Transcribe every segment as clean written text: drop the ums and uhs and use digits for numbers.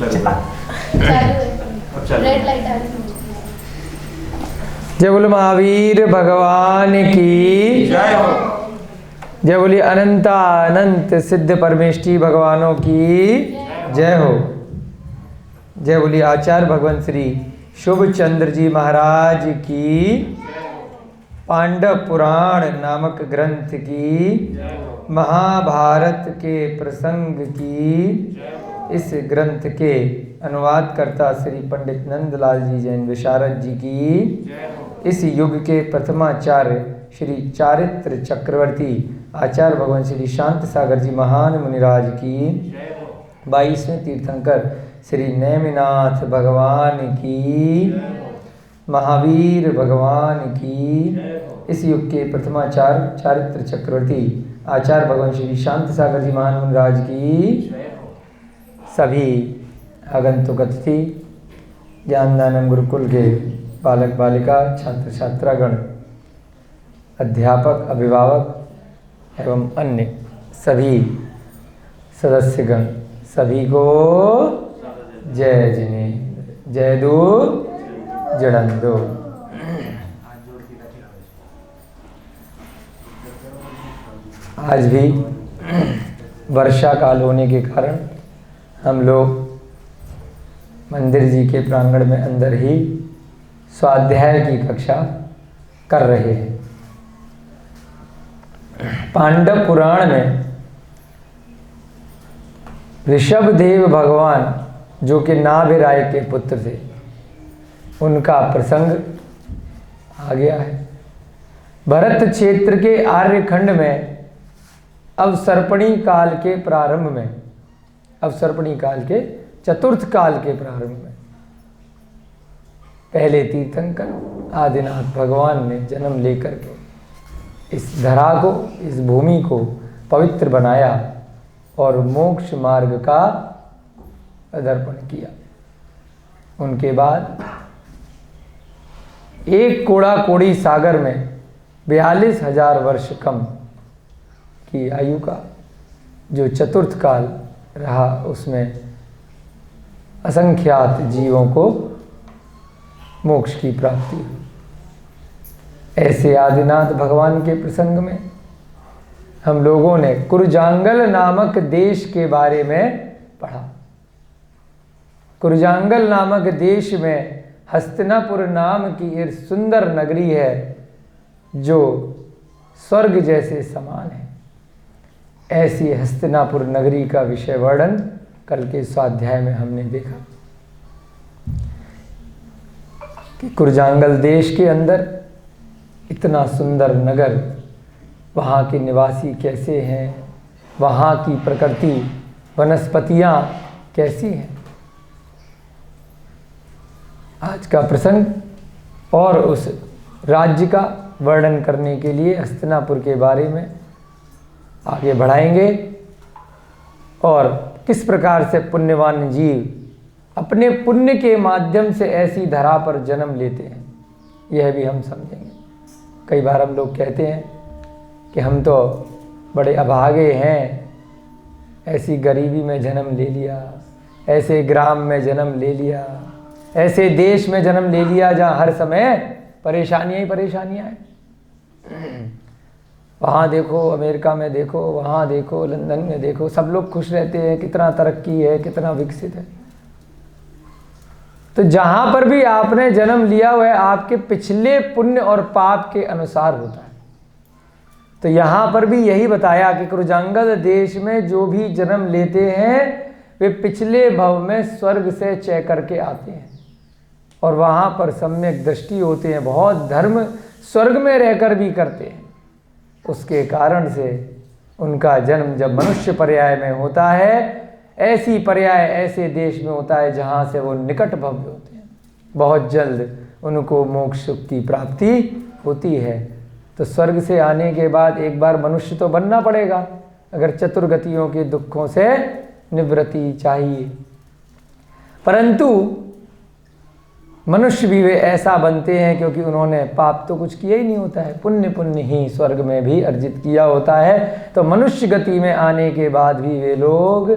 Red light आ रही है। जय बोले महावीर भगवान की जय हो। जय बोली अनंत सिद्ध परमेष्टि भगवानों की जय हो। जय बोली आचार्य भगवान श्री शुभ चंद्र जी महाराज की, पांडव पुराण नामक ग्रंथ की, महाभारत के प्रसंग की, इस ग्रंथ के अनुवाद करता श्री पंडित नंदलाल जी जैन विशारद जी की, इस युग के प्रथमाचार्य श्री चारित्र चक्रवर्ती आचार्य भगवान श्री शांत सागर जी महान मुनिराज की, 22वें तीर्थंकर श्री नेमिनाथ भगवान की, महावीर भगवान की, इस युग के प्रथमाचार्य चारित्र चक्रवर्ती आचार्य भगवान श्री शांत सागर जी महान मुनिराज की, सभी आगंतुक अतिथि, ज्ञानदानम गुरुकुल के बालक बालिका, छात्र छात्रागण, अध्यापक अभिभावक एवं अन्य सभी सदस्यगण, सभी को जय जिनेन्द्र, जय दो जड़ंदो। आज भी वर्षा काल होने के कारण हम लोग मंदिर जी के प्रांगण में अंदर ही स्वाध्याय की कक्षा कर रहे हैं। पांडव पुराण में ऋषभदेव भगवान जो कि नाभिराय के पुत्र थे, उनका प्रसंग आ गया है। भरत क्षेत्र के आर्यखंड में अवसर्पणी काल के प्रारंभ में, अवसर्पणी काल के चतुर्थ काल के प्रारंभ में पहले तीर्थंकर आदिनाथ भगवान ने जन्म लेकर के इस धरा को, इस भूमि को पवित्र बनाया और मोक्ष मार्ग का अदर्पण किया। उनके बाद एक कोड़ा कोड़ी सागर में 42,000 वर्ष कम की आयु का जो चतुर्थ काल रहा, उसमें असंख्यात जीवों को मोक्ष की प्राप्ति हुई। ऐसे आदिनाथ भगवान के प्रसंग में हम लोगों ने कुरजांगल नामक देश के बारे में पढ़ा। कुरजांगल नामक देश में हस्तिनापुर नाम की एक सुंदर नगरी है जो स्वर्ग जैसे समान है। ऐसी हस्तिनापुर नगरी का विषय वर्णन कल के स्वाध्याय में हमने देखा कि कुरजांगल देश के अंदर इतना सुंदर नगर, वहाँ के निवासी कैसे हैं, वहाँ की प्रकृति वनस्पतियाँ कैसी हैं। आज का प्रसंग और उस राज्य का वर्णन करने के लिए हस्तिनापुर के बारे में आगे बढ़ाएंगे और किस प्रकार से पुण्यवान जीव अपने पुण्य के माध्यम से ऐसी धरा पर जन्म लेते हैं, यह भी हम समझेंगे। कई बार हम लोग कहते हैं कि हम तो बड़े अभागे हैं, ऐसी गरीबी में जन्म ले लिया, ऐसे ग्राम में जन्म ले लिया, ऐसे देश में जन्म ले लिया जहाँ हर समय परेशानियाँ ही परेशानियाँ हैं। वहाँ देखो, अमेरिका में देखो, वहाँ देखो, लंदन में देखो, सब लोग खुश रहते हैं, कितना तरक्की है, कितना विकसित है। तो जहाँ पर भी आपने जन्म लिया हुआ है, आपके पिछले पुण्य और पाप के अनुसार होता है। तो यहाँ पर भी यही बताया कि कुरजांगल देश में जो भी जन्म लेते हैं वे पिछले भव में स्वर्ग से चय करके आते हैं और वहाँ पर सम्यक दृष्टि होते हैं, बहुत धर्म स्वर्ग में रहकर भी करते हैं। उसके कारण से उनका जन्म जब मनुष्य पर्याय में होता है, ऐसी पर्याय ऐसे देश में होता है जहाँ से वो निकट भव्य होते हैं, बहुत जल्द उनको मोक्ष सुख की प्राप्ति होती है। तो स्वर्ग से आने के बाद एक बार मनुष्य तो बनना पड़ेगा अगर चतुर्गतियों के दुखों से निवृत्ति चाहिए। परंतु मनुष्य भी वे ऐसा बनते हैं क्योंकि उन्होंने पाप तो कुछ किया ही नहीं होता है, पुण्य पुण्य ही स्वर्ग में भी अर्जित किया होता है। तो मनुष्य गति में आने के बाद भी वे लोग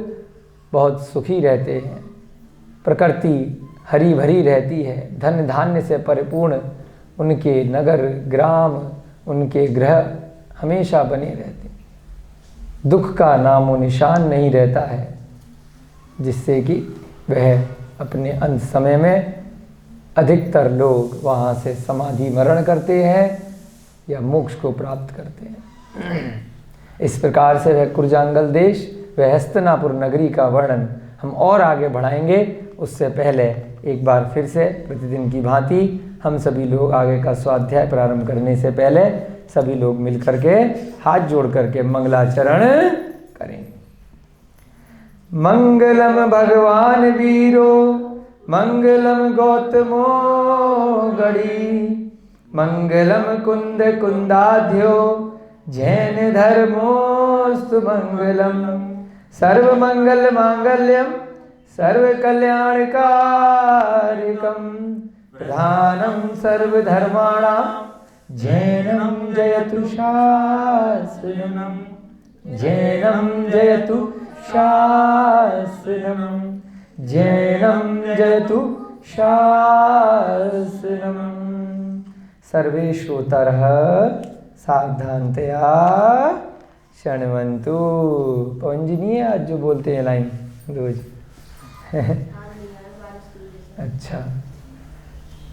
बहुत सुखी रहते हैं, प्रकृति हरी भरी रहती है, धन धान्य से परिपूर्ण उनके नगर ग्राम, उनके ग्रह हमेशा बने रहते हैं। दुख का नामो निशान नहीं रहता है, जिससे कि वह अपने अंत समय में अधिकतर लोग वहाँ से समाधि मरण करते हैं या मोक्ष को प्राप्त करते हैं। इस प्रकार से वह कुरजांगल देश, वह हस्तिनापुर नगरी का वर्णन हम और आगे बढ़ाएंगे। उससे पहले एक बार फिर से प्रतिदिन की भांति हम सभी लोग आगे का स्वाध्याय प्रारंभ करने से पहले सभी लोग मिल करके हाथ जोड़ करके मंगलाचरण करेंगे। मंगलम भगवान वीरो मंगलम गौतमो गणी, मंगलम कुंद कुंदाध्यो जैन धर्मोस्तु मंगलम, सर्व मंगल मांगल्यम सर्व कल्याणकारकम, प्रधानम सर्व धर्माणाम जैनम जयतु शासनम, जैनम जयतु शासनम, जैनम जयतु शासनम। सर्वे श्रोतारः सावधानतया शृण्वन्तु। पवन जी नहीं है आज जो बोलते हैं लाइन रोज? अच्छा,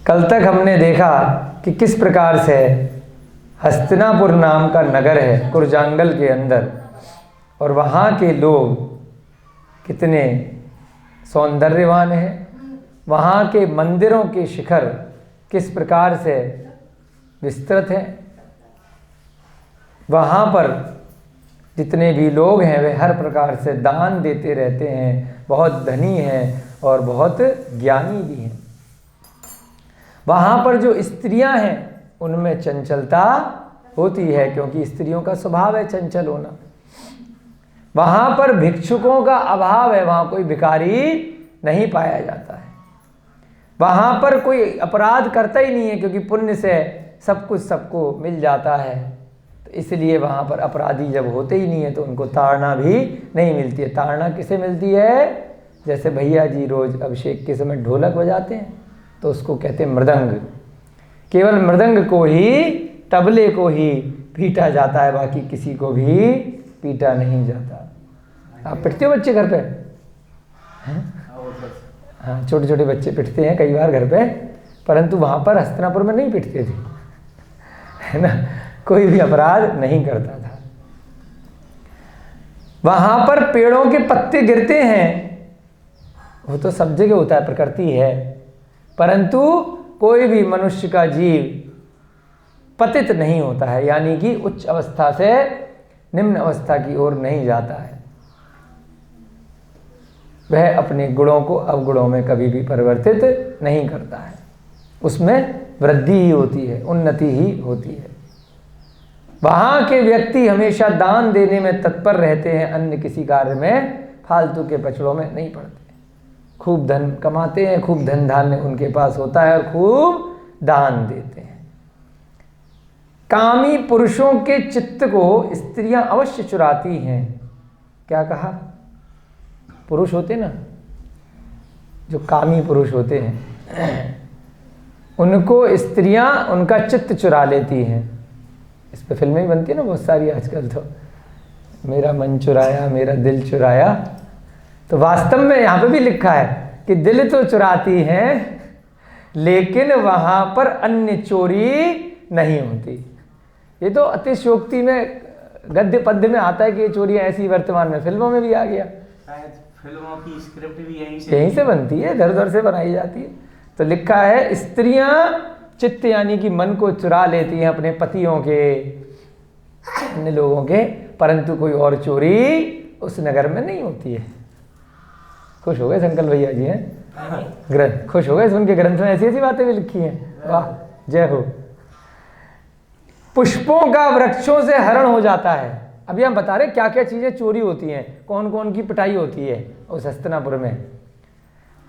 कल तक हमने देखा कि किस प्रकार से हस्तिनापुर नाम का नगर है कुरजांगल के अंदर, और वहाँ के लोग कितने सौंदर्यवान हैं। वहाँ के मंदिरों के शिखर किस प्रकार से विस्तृत हैं। वहाँ पर जितने भी लोग हैं वे हर प्रकार से दान देते रहते हैं, बहुत धनी हैं और बहुत ज्ञानी भी हैं। वहाँ पर जो स्त्रियां हैं उनमें चंचलता होती है, क्योंकि स्त्रियों का स्वभाव है चंचल होना। वहाँ पर भिक्षुकों का अभाव है, वहाँ कोई भिखारी नहीं पाया जाता है। वहाँ पर कोई अपराध करता ही नहीं है, क्योंकि पुण्य से सब कुछ सबको मिल जाता है। तो इसलिए वहाँ पर अपराधी जब होते ही नहीं है तो उनको ताड़ना भी नहीं मिलती है। ताड़ना किसे मिलती है? जैसे भैया जी रोज अभिषेक के समय ढोलक बजाते हैं तो उसको कहते हैं मृदंग। केवल मृदंग को ही, तबले को ही पीटा जाता है, बाकी किसी को भी पीटा नहीं जाता। आप पिटते हो बच्चे घर पे? हाँ, छोटे छोटे बच्चे पिटते हैं कई बार घर पे, परंतु वहाँ पर हस्तिनापुर में नहीं पिटते थे, है ना। कोई भी अपराध नहीं करता था। वहाँ पर पेड़ों के पत्ते गिरते हैं, वो तो सब जगह होता है, प्रकृति है, परंतु कोई भी मनुष्य का जीव पतित नहीं होता है, यानी कि उच्च अवस्था से निम्न अवस्था की ओर नहीं जाता है। वह अपने गुणों को अवगुणों में कभी भी परिवर्तित नहीं करता है, उसमें वृद्धि ही होती है, उन्नति ही होती है। वहाँ के व्यक्ति हमेशा दान देने में तत्पर रहते हैं, अन्य किसी कार्य में फालतू के पचड़ों में नहीं पड़ते। खूब धन कमाते हैं, खूब धन धान्य उनके पास होता है और खूब दान देते हैं। कामी पुरुषों के चित्त को स्त्रियां अवश्य चुराती हैं। क्या कहा? पुरुष होते ना, जो कामी पुरुष होते हैं, उनको स्त्रियां उनका चित्त चुरा लेती हैं। इस पे फिल्में भी बनती है ना बहुत सारी आजकल, तो मेरा मन चुराया, मेरा दिल चुराया। तो वास्तव में यहाँ पे भी लिखा है कि दिल तो चुराती हैं, लेकिन वहाँ पर अन्य चोरी नहीं होती। ये तो अतिशयोक्ति में, गद्य पद्य में आता है कि ये चोरियाँ ऐसी वर्तमान में फिल्मों में भी आ गया। फिल्मों की स्क्रिप्ट भी यहीं से बनती है, इधर उधर से बनाई जाती है। तो लिखा है स्त्रियां चित्त यानी कि मन को चुरा लेती हैं अपने पतियों के, अन्य लोगों के, परंतु कोई और चोरी उस नगर में नहीं होती है। खुश हो गए संकल्प भैया जी हैं? ग्रंथ खुश हो गए सुन के, ग्रंथ में ऐसी ऐसी बातें भी लिखी हैं। वाह, जय हो। पुष्पों का वृक्षों से हरण हो जाता है। अभी हम बता रहे क्या क्या चीजें चोरी होती हैं, कौन कौन की पिटाई होती है उस हस्तिनापुर में।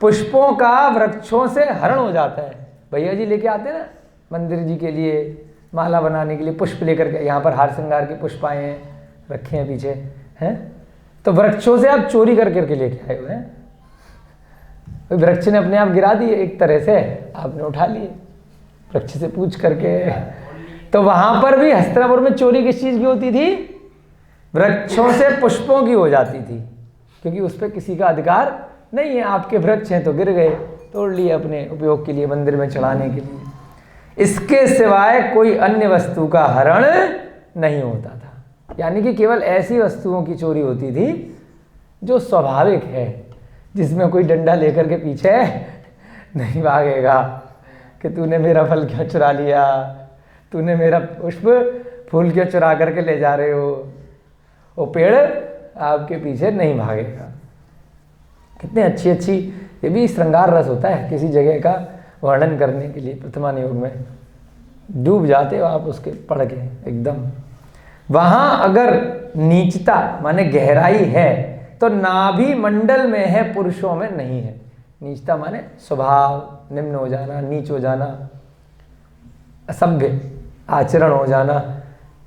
पुष्पों का वृक्षों से हरण हो जाता है। भैया जी लेके आते हैं ना मंदिर जी के लिए माला बनाने के लिए पुष्प लेकर के, यहाँ पर हार श्रृंगार के पुष्प आए हैं, रखे हैं पीछे, हैं। तो वृक्षों से आप चोरी कर करके लेके आए हुए हैं। वृक्ष ने अपने आप गिरा दिए एक तरह से, आपने उठा लिए वृक्ष से पूछ करके। तो वहां पर भी हस्तिनापुर में चोरी किस चीज की होती थी? वृक्षों से पुष्पों की हो जाती थी, क्योंकि उस पर किसी का अधिकार नहीं है। आपके वृक्ष हैं तो गिर गए, तोड़ लिए अपने उपयोग के लिए, मंदिर में चढ़ाने के लिए। इसके सिवाय कोई अन्य वस्तु का हरण नहीं होता था। यानी कि केवल ऐसी वस्तुओं की चोरी होती थी जो स्वाभाविक है, जिसमें कोई डंडा लेकर के पीछे नहीं भागेगा कि तूने मेरा फल क्यों चुरा लिया, तूने मेरा पुष्प फूल क्यों चुरा करके ले जा रहे हो। वो पेड़ आपके पीछे नहीं भागेगा। कितने अच्छी अच्छी, ये भी श्रृंगार रस होता है किसी जगह का वर्णन करने के लिए। प्रथमा योग में डूब जाते हो आप उसके पढ़ के एकदम। वहां अगर नीचता माने गहराई है तो नाभि मंडल में है, पुरुषों में नहीं है। नीचता माने स्वभाव निम्न हो जाना, नीच हो जाना, असभ्य आचरण हो जाना।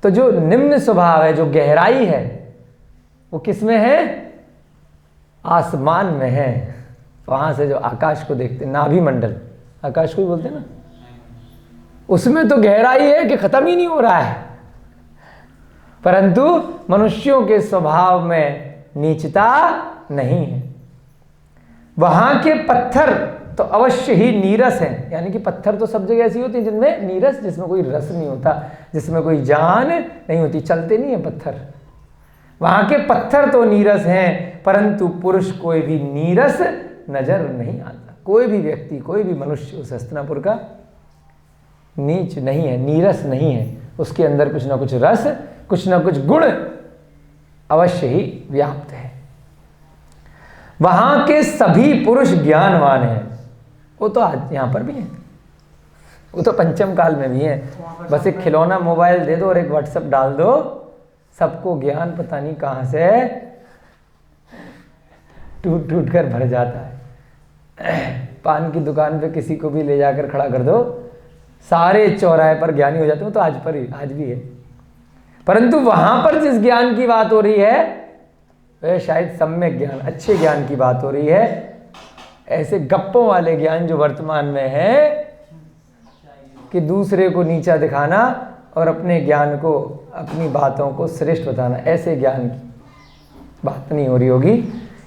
तो जो निम्न स्वभाव है, जो गहराई है, वो किस में है? आसमान में है। वहां से जो आकाश को देखते, नाभि मंडल आकाश को ही बोलते ना, उसमें तो गहराई है कि खत्म ही नहीं हो रहा है। परंतु मनुष्यों के स्वभाव में नीचता नहीं है। वहां के पत्थर तो अवश्य ही नीरस हैं। यानी कि पत्थर तो सब जगह ऐसी होती है जिनमें नीरस, जिसमें कोई रस नहीं होता, जिसमें कोई जान नहीं होती, चलते नहीं है पत्थर। वहां के पत्थर तो नीरस हैं, परंतु पुरुष कोई भी नीरस नजर नहीं आता। कोई भी व्यक्ति, कोई भी मनुष्य उस हस्तिनापुर का नीच नहीं है, नीरस नहीं है। उसके अंदर कुछ ना कुछ रस, कुछ ना कुछ गुण अवश्य ही व्याप्त है। वहां के सभी पुरुष ज्ञानवान हैं। वो तो आज यहां पर भी हैं, वो तो पंचम काल में भी हैं। बस एक खिलौना मोबाइल दे दो और एक व्हाट्सएप डाल दो, सबको ज्ञान पता नहीं कहां से टूट टूट कर भर जाता है। पान की दुकान पे किसी को भी ले जाकर खड़ा कर दो, सारे चौराहे पर ज्ञानी हो जाते हो। तो आज भी है। परंतु वहां पर जिस ज्ञान की बात हो रही है वह शायद सम्यक ज्ञान, अच्छे ज्ञान की बात हो रही है। ऐसे गप्पों वाले ज्ञान जो वर्तमान में है कि दूसरे को नीचा दिखाना और अपने ज्ञान को, अपनी बातों को श्रेष्ठ बताना, ऐसे ज्ञान की बात नहीं हो रही होगी,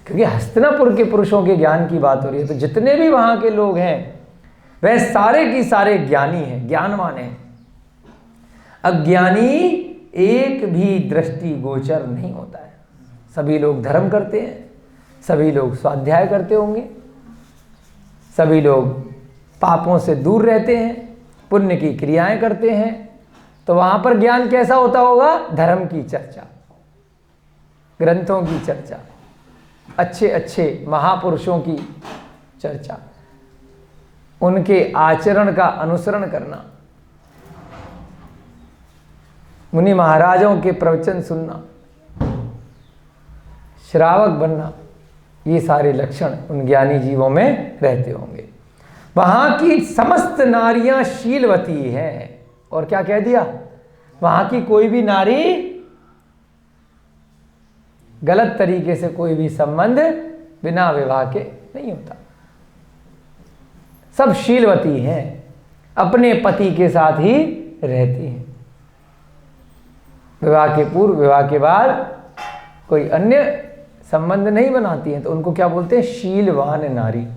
क्योंकि हस्तिनापुर के पुरुषों के ज्ञान की बात हो रही है। तो जितने भी वहां के लोग हैं वह सारे की सारे ज्ञानी हैं, ज्ञानवान हैं। अज्ञानी एक भी दृष्टि गोचर नहीं होता है। सभी लोग धर्म करते हैं, सभी लोग स्वाध्याय करते होंगे, सभी लोग पापों से दूर रहते हैं, पुण्य की क्रियाएं करते हैं। तो वहां पर ज्ञान कैसा होता होगा? धर्म की चर्चा, ग्रंथों की चर्चा, अच्छे अच्छे महापुरुषों की चर्चा, उनके आचरण का अनुसरण करना, मुनि महाराजों के प्रवचन सुनना, श्रावक बनना, ये सारे लक्षण उन ज्ञानी जीवों में रहते होंगे। वहां की समस्त नारियां शीलवती हैं। और क्या कह दिया? वहां की कोई भी नारी गलत तरीके से कोई भी संबंध बिना विवाह के नहीं होता। सब शीलवती हैं, अपने पति के साथ ही रहती हैं। विवाह के पूर्व, विवाह के बाद कोई अन्य संबंध नहीं बनाती हैं। तो उनको क्या बोलते हैं? शीलवान नारी,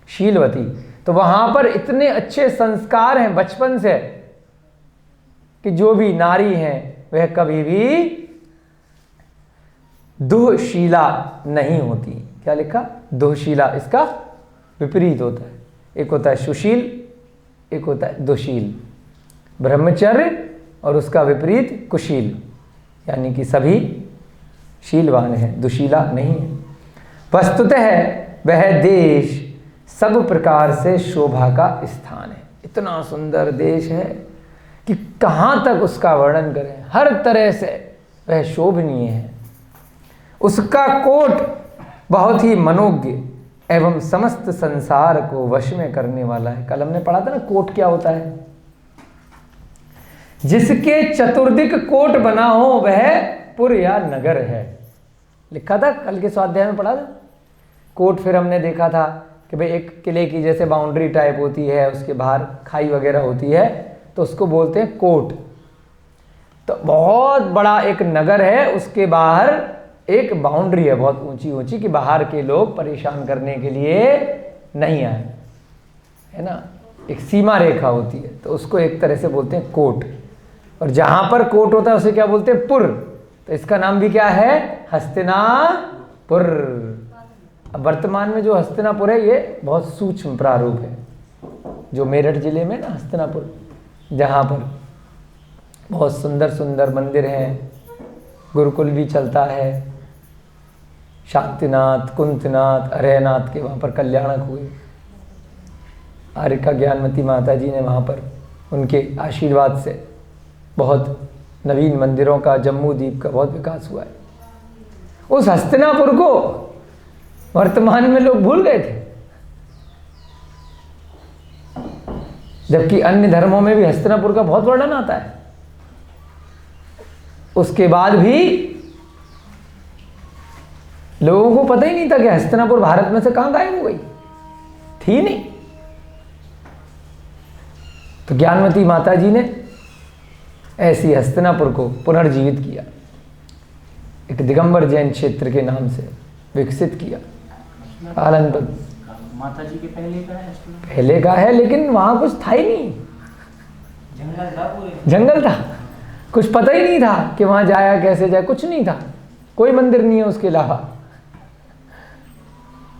शीलवती। तो वहां पर इतने अच्छे संस्कार हैं बचपन से कि जो भी नारी हैं वह कभी भी दुःशीला नहीं होती। क्या लिखा? दुःशीला, इसका विपरीत होता है। एक होता है सुशील, एक होता है दुशील। ब्रह्मचर्य और उसका विपरीत कुशील, यानी कि सभी शीलवान हैं, दुशीला नहीं है। वस्तुतः वह देश सब प्रकार से शोभा का स्थान है। इतना सुंदर देश है कि कहाँ तक उसका वर्णन करें। हर तरह से वह शोभनीय है। उसका कोट बहुत ही मनोज्ञ एवं समस्त संसार को वश में करने वाला है। कल हमने पढ़ा था ना कोट क्या होता है। जिसके चतुर्दिक कोट बना हो वह पुर या नगर है, लिखा था कल के स्वाध्याय में पढ़ा था। कोट फिर हमने देखा था कि भाई एक किले की जैसे बाउंड्री टाइप होती है, उसके बाहर खाई वगैरह होती है, तो उसको बोलते हैं कोट। तो बहुत बड़ा एक नगर है, उसके बाहर एक बाउंड्री है बहुत ऊंची ऊंची, कि बाहर के लोग परेशान करने के लिए नहीं आए, है ना। एक सीमा रेखा होती है, तो उसको एक तरह से बोलते हैं कोट। और जहां पर कोट होता है उसे क्या बोलते हैं? पुर। तो इसका नाम भी क्या है? हस्तिनापुर। अब वर्तमान में जो हस्तिनापुर है ये बहुत सूक्ष्म प्रारूप है, जो मेरठ जिले में ना हस्तिनापुर, जहाँ पर बहुत सुंदर सुंदर मंदिर हैं, गुरुकुल भी चलता है, शांतिनाथ, कुंतनाथ, अरयनाथ के वहाँ पर कल्याणक हुए। आर्यका ज्ञानमती माता जी ने वहाँ पर उनके आशीर्वाद से बहुत नवीन मंदिरों का, जम्मू द्वीप का बहुत विकास हुआ है। उस हस्तिनापुर को वर्तमान में लोग भूल गए थे, जबकि अन्य धर्मों में भी हस्तिनापुर का बहुत वर्णन आता है। उसके बाद भी लोगों को पता ही नहीं था कि हस्तिनापुर भारत में से कहां गायब हो गई थी। नहीं, तो ज्ञानमती माता जी ने ऐसी हस्तिनापुर को पुनर्जीवित किया, एक दिगंबर जैन क्षेत्र के नाम से विकसित किया। कालांतर माता जी के पहले का है? पहले का है, लेकिन वहां कुछ था ही नहीं, जंगल था, पूरे जंगल था, कुछ पता ही नहीं था कि वहां जाया कैसे जाए, कुछ नहीं था, कोई मंदिर नहीं है उसके अलावा।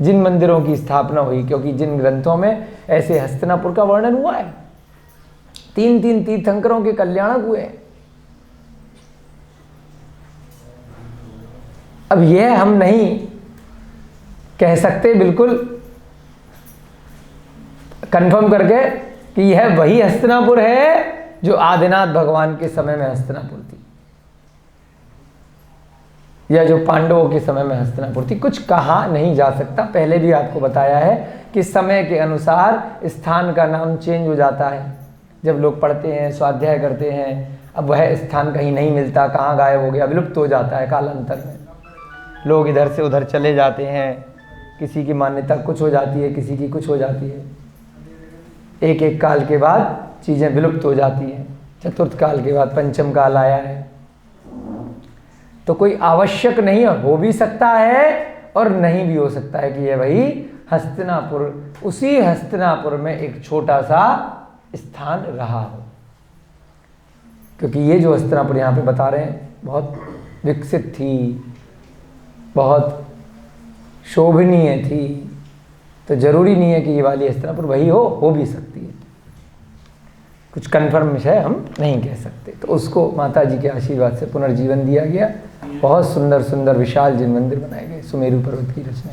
जिन मंदिरों की स्थापना हुई, क्योंकि जिन ग्रंथों में ऐसे हस्तिनापुर का वर्णन हुआ है, 3 तीर्थंकरों के कल्याणक हुए। अब यह हम नहीं कह सकते बिल्कुल कंफर्म करके कि यह वही हस्तिनापुर है जो आदिनाथ भगवान के समय में हस्तिनापुर थी, या जो पांडवों के समय में हस्तिनापुर थी। कुछ कहा नहीं जा सकता। पहले भी आपको बताया है कि समय के अनुसार स्थान का नाम चेंज हो जाता है। जब लोग पढ़ते हैं, स्वाध्याय करते हैं, अब वह स्थान कहीं नहीं मिलता, कहाँ गायब हो गया, विलुप्त हो जाता है कालांतर में। लोग इधर से उधर चले जाते हैं, किसी की मान्यता कुछ हो जाती है, किसी की कुछ हो जाती है। एक एक काल के बाद चीज़ें विलुप्त हो जाती हैं। चतुर्थ काल के बाद पंचम काल आया है, तो कोई आवश्यक नहीं हो भी सकता है और नहीं भी हो सकता है कि यह वही हस्तिनापुर, उसी हस्तिनापुर में एक छोटा सा स्थान रहा हो। क्योंकि ये जो हस्तिनापुर यहाँ पे बता रहे हैं बहुत विकसित थी, बहुत शोभनीय थी, तो जरूरी नहीं है कि ये वाली हस्तिनापुर वही हो भी सकती है। कुछ कन्फर्म है हम नहीं कह सकते। तो उसको माता जी के आशीर्वाद से पुनर्जीवन दिया गया। बहुत सुंदर सुंदर विशाल जिन मंदिर बनाए गए, सुमेरु पर्वत की रचना।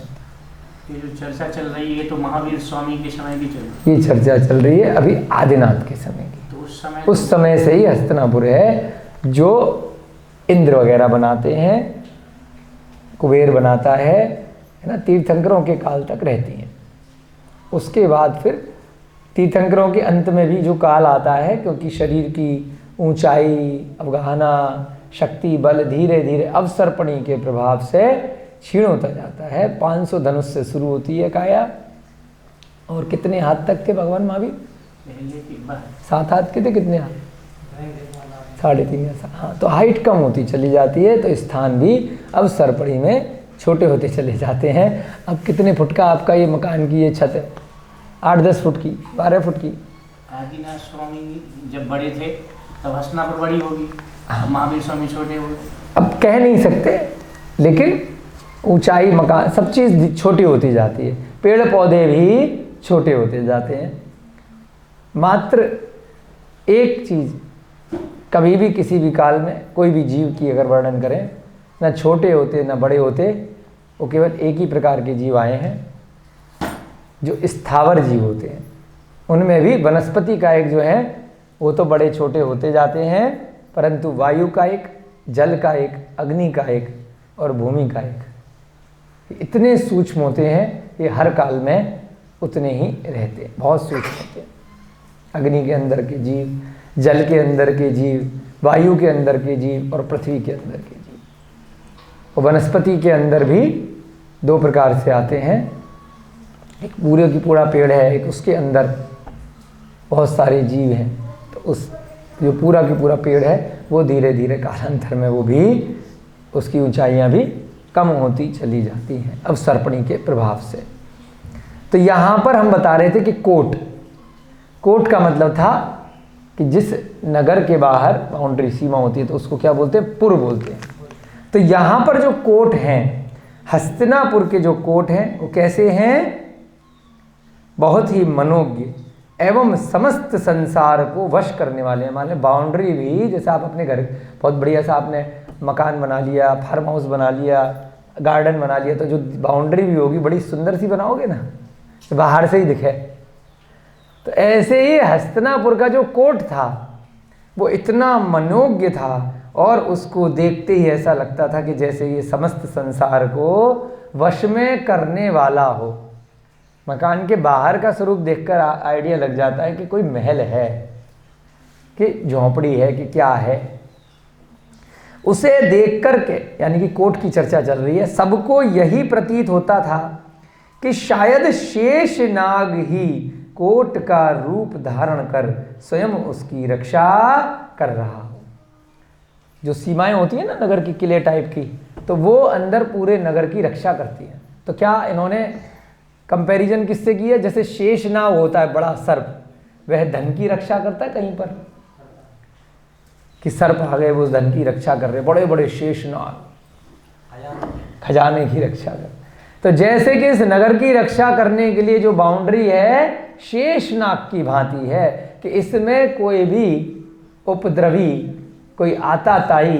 ये जो चर्चा चल रही है तो महावीर स्वामी के समय की चल रही है। ये चर्चा चल रही है अभी आदिनाथ के समय की। तो उस समय से ही हस्तिनापुर है, जो इंद्र वगैरह बनाते हैं, कुबेर बनाता है ना, तीर्थंकरों के काल तक रहती हैं। उसके बाद फिर तीर्थंकरों के अंत में भी जो काल आता है, क्योंकि शरीर की ऊंचाई, अवगाहना, शक्ति, बल धीरे धीरे अवसर्पणी के प्रभाव से क्षीण होता जाता है। 500 धनुष से शुरू होती है काया। और कितने हाथ तक थे भगवान महावीर? 7 हाथ के थे। कितने हाथ? 3.5 ऐसा। हाँ, तो हाइट कम होती चली जाती है, तो स्थान भी अवसर्पणी में छोटे होते चले जाते हैं। अब कितने फुट का आपका ये मकान की ये छत है? 8-10 फुट की, 12 फुट की। आदिनाथ स्वामी जब बड़े थे तब हस्तिनापुर बड़ी होगी, महावीर स्वामी छोटे हुए। अब कह नहीं सकते, लेकिन ऊंचाई, मकान, सब चीज़ छोटी होती जाती है। पेड़ पौधे भी छोटे होते जाते हैं। मात्र एक चीज़, कभी भी किसी भी काल में कोई भी जीव की अगर वर्णन करें, ना छोटे होते ना बड़े होते, वो केवल एक ही प्रकार के जीव आए हैं, जो स्थावर जीव होते हैं। उनमें भी वनस्पति का एक जो है वो तो बड़े छोटे होते जाते हैं, परंतु वायु का एक, जल का एक, अग्नि का एक और भूमि का एक, इतने सूक्ष्म होते हैं, ये हर काल में उतने ही रहते हैं, बहुत सूक्ष्म होते हैं। अग्नि के अंदर के जीव, जल के अंदर के जीव, वायु के अंदर के जीव और पृथ्वी के अंदर के जीव। और वनस्पति के अंदर भी 2 प्रकार से आते हैं, एक पूरे की पूरा पेड़ है, एक उसके अंदर बहुत सारे जीव हैं, तो उस जो पूरा की पूरा पेड़ है वो धीरे धीरे कालांतर में वो भी उसकी ऊंचाइयां भी कम होती चली जाती हैं अवसर्पणी के प्रभाव से। तो यहाँ पर हम बता रहे थे कि कोट का मतलब था कि जिस नगर के बाहर बाउंड्री सीमा होती है तो उसको क्या बोलते हैं, पुर बोलते हैं। तो यहाँ पर जो कोट हैं, हस्तिनापुर के जो कोट हैं वो कैसे हैं, बहुत ही मनोज्ञ एवं समस्त संसार को वश करने वाले हैं। मान लें बाउंड्री भी, जैसे आप अपने घर बहुत बढ़िया सा आपने मकान बना लिया, फार्म हाउस बना लिया, गार्डन बना लिया, तो जो बाउंड्री भी होगी बड़ी सुंदर सी बनाओगे ना, तो बाहर से ही दिखे। तो ऐसे ही हस्तिनापुर का जो कोट था वो इतना मनोज्ञ था और उसको देखते ही ऐसा लगता था कि जैसे ये समस्त संसार को वश में करने वाला हो। मकान के बाहर का स्वरूप देखकर आइडिया लग जाता है कि कोई महल है, कि झोंपड़ी है, कि क्या है। उसे देख करके, यानी कि कोट की चर्चा चल रही है, सबको यही प्रतीत होता था कि शायद शेष नाग ही कोट का रूप धारण कर स्वयं उसकी रक्षा कर रहा हो। जो सीमाएं होती हैं ना नगर की, किले टाइप की, तो वो अंदर पूरे नगर की रक्षा करती हैं। तो क्या इन्होंने कंपैरिजन किससे किया, जैसे शेष नाग होता है बड़ा सर्प, वह धन की रक्षा करता है कहीं पर, कि सर्प आ गए वो धन की रक्षा कर रहे, बड़े बड़े शेष नाग खजाने की रक्षा कर। तो जैसे कि इस नगर की रक्षा करने के लिए जो बाउंड्री है शेषनाग की भांति है, कि इसमें कोई भी उपद्रवी, कोई आताताई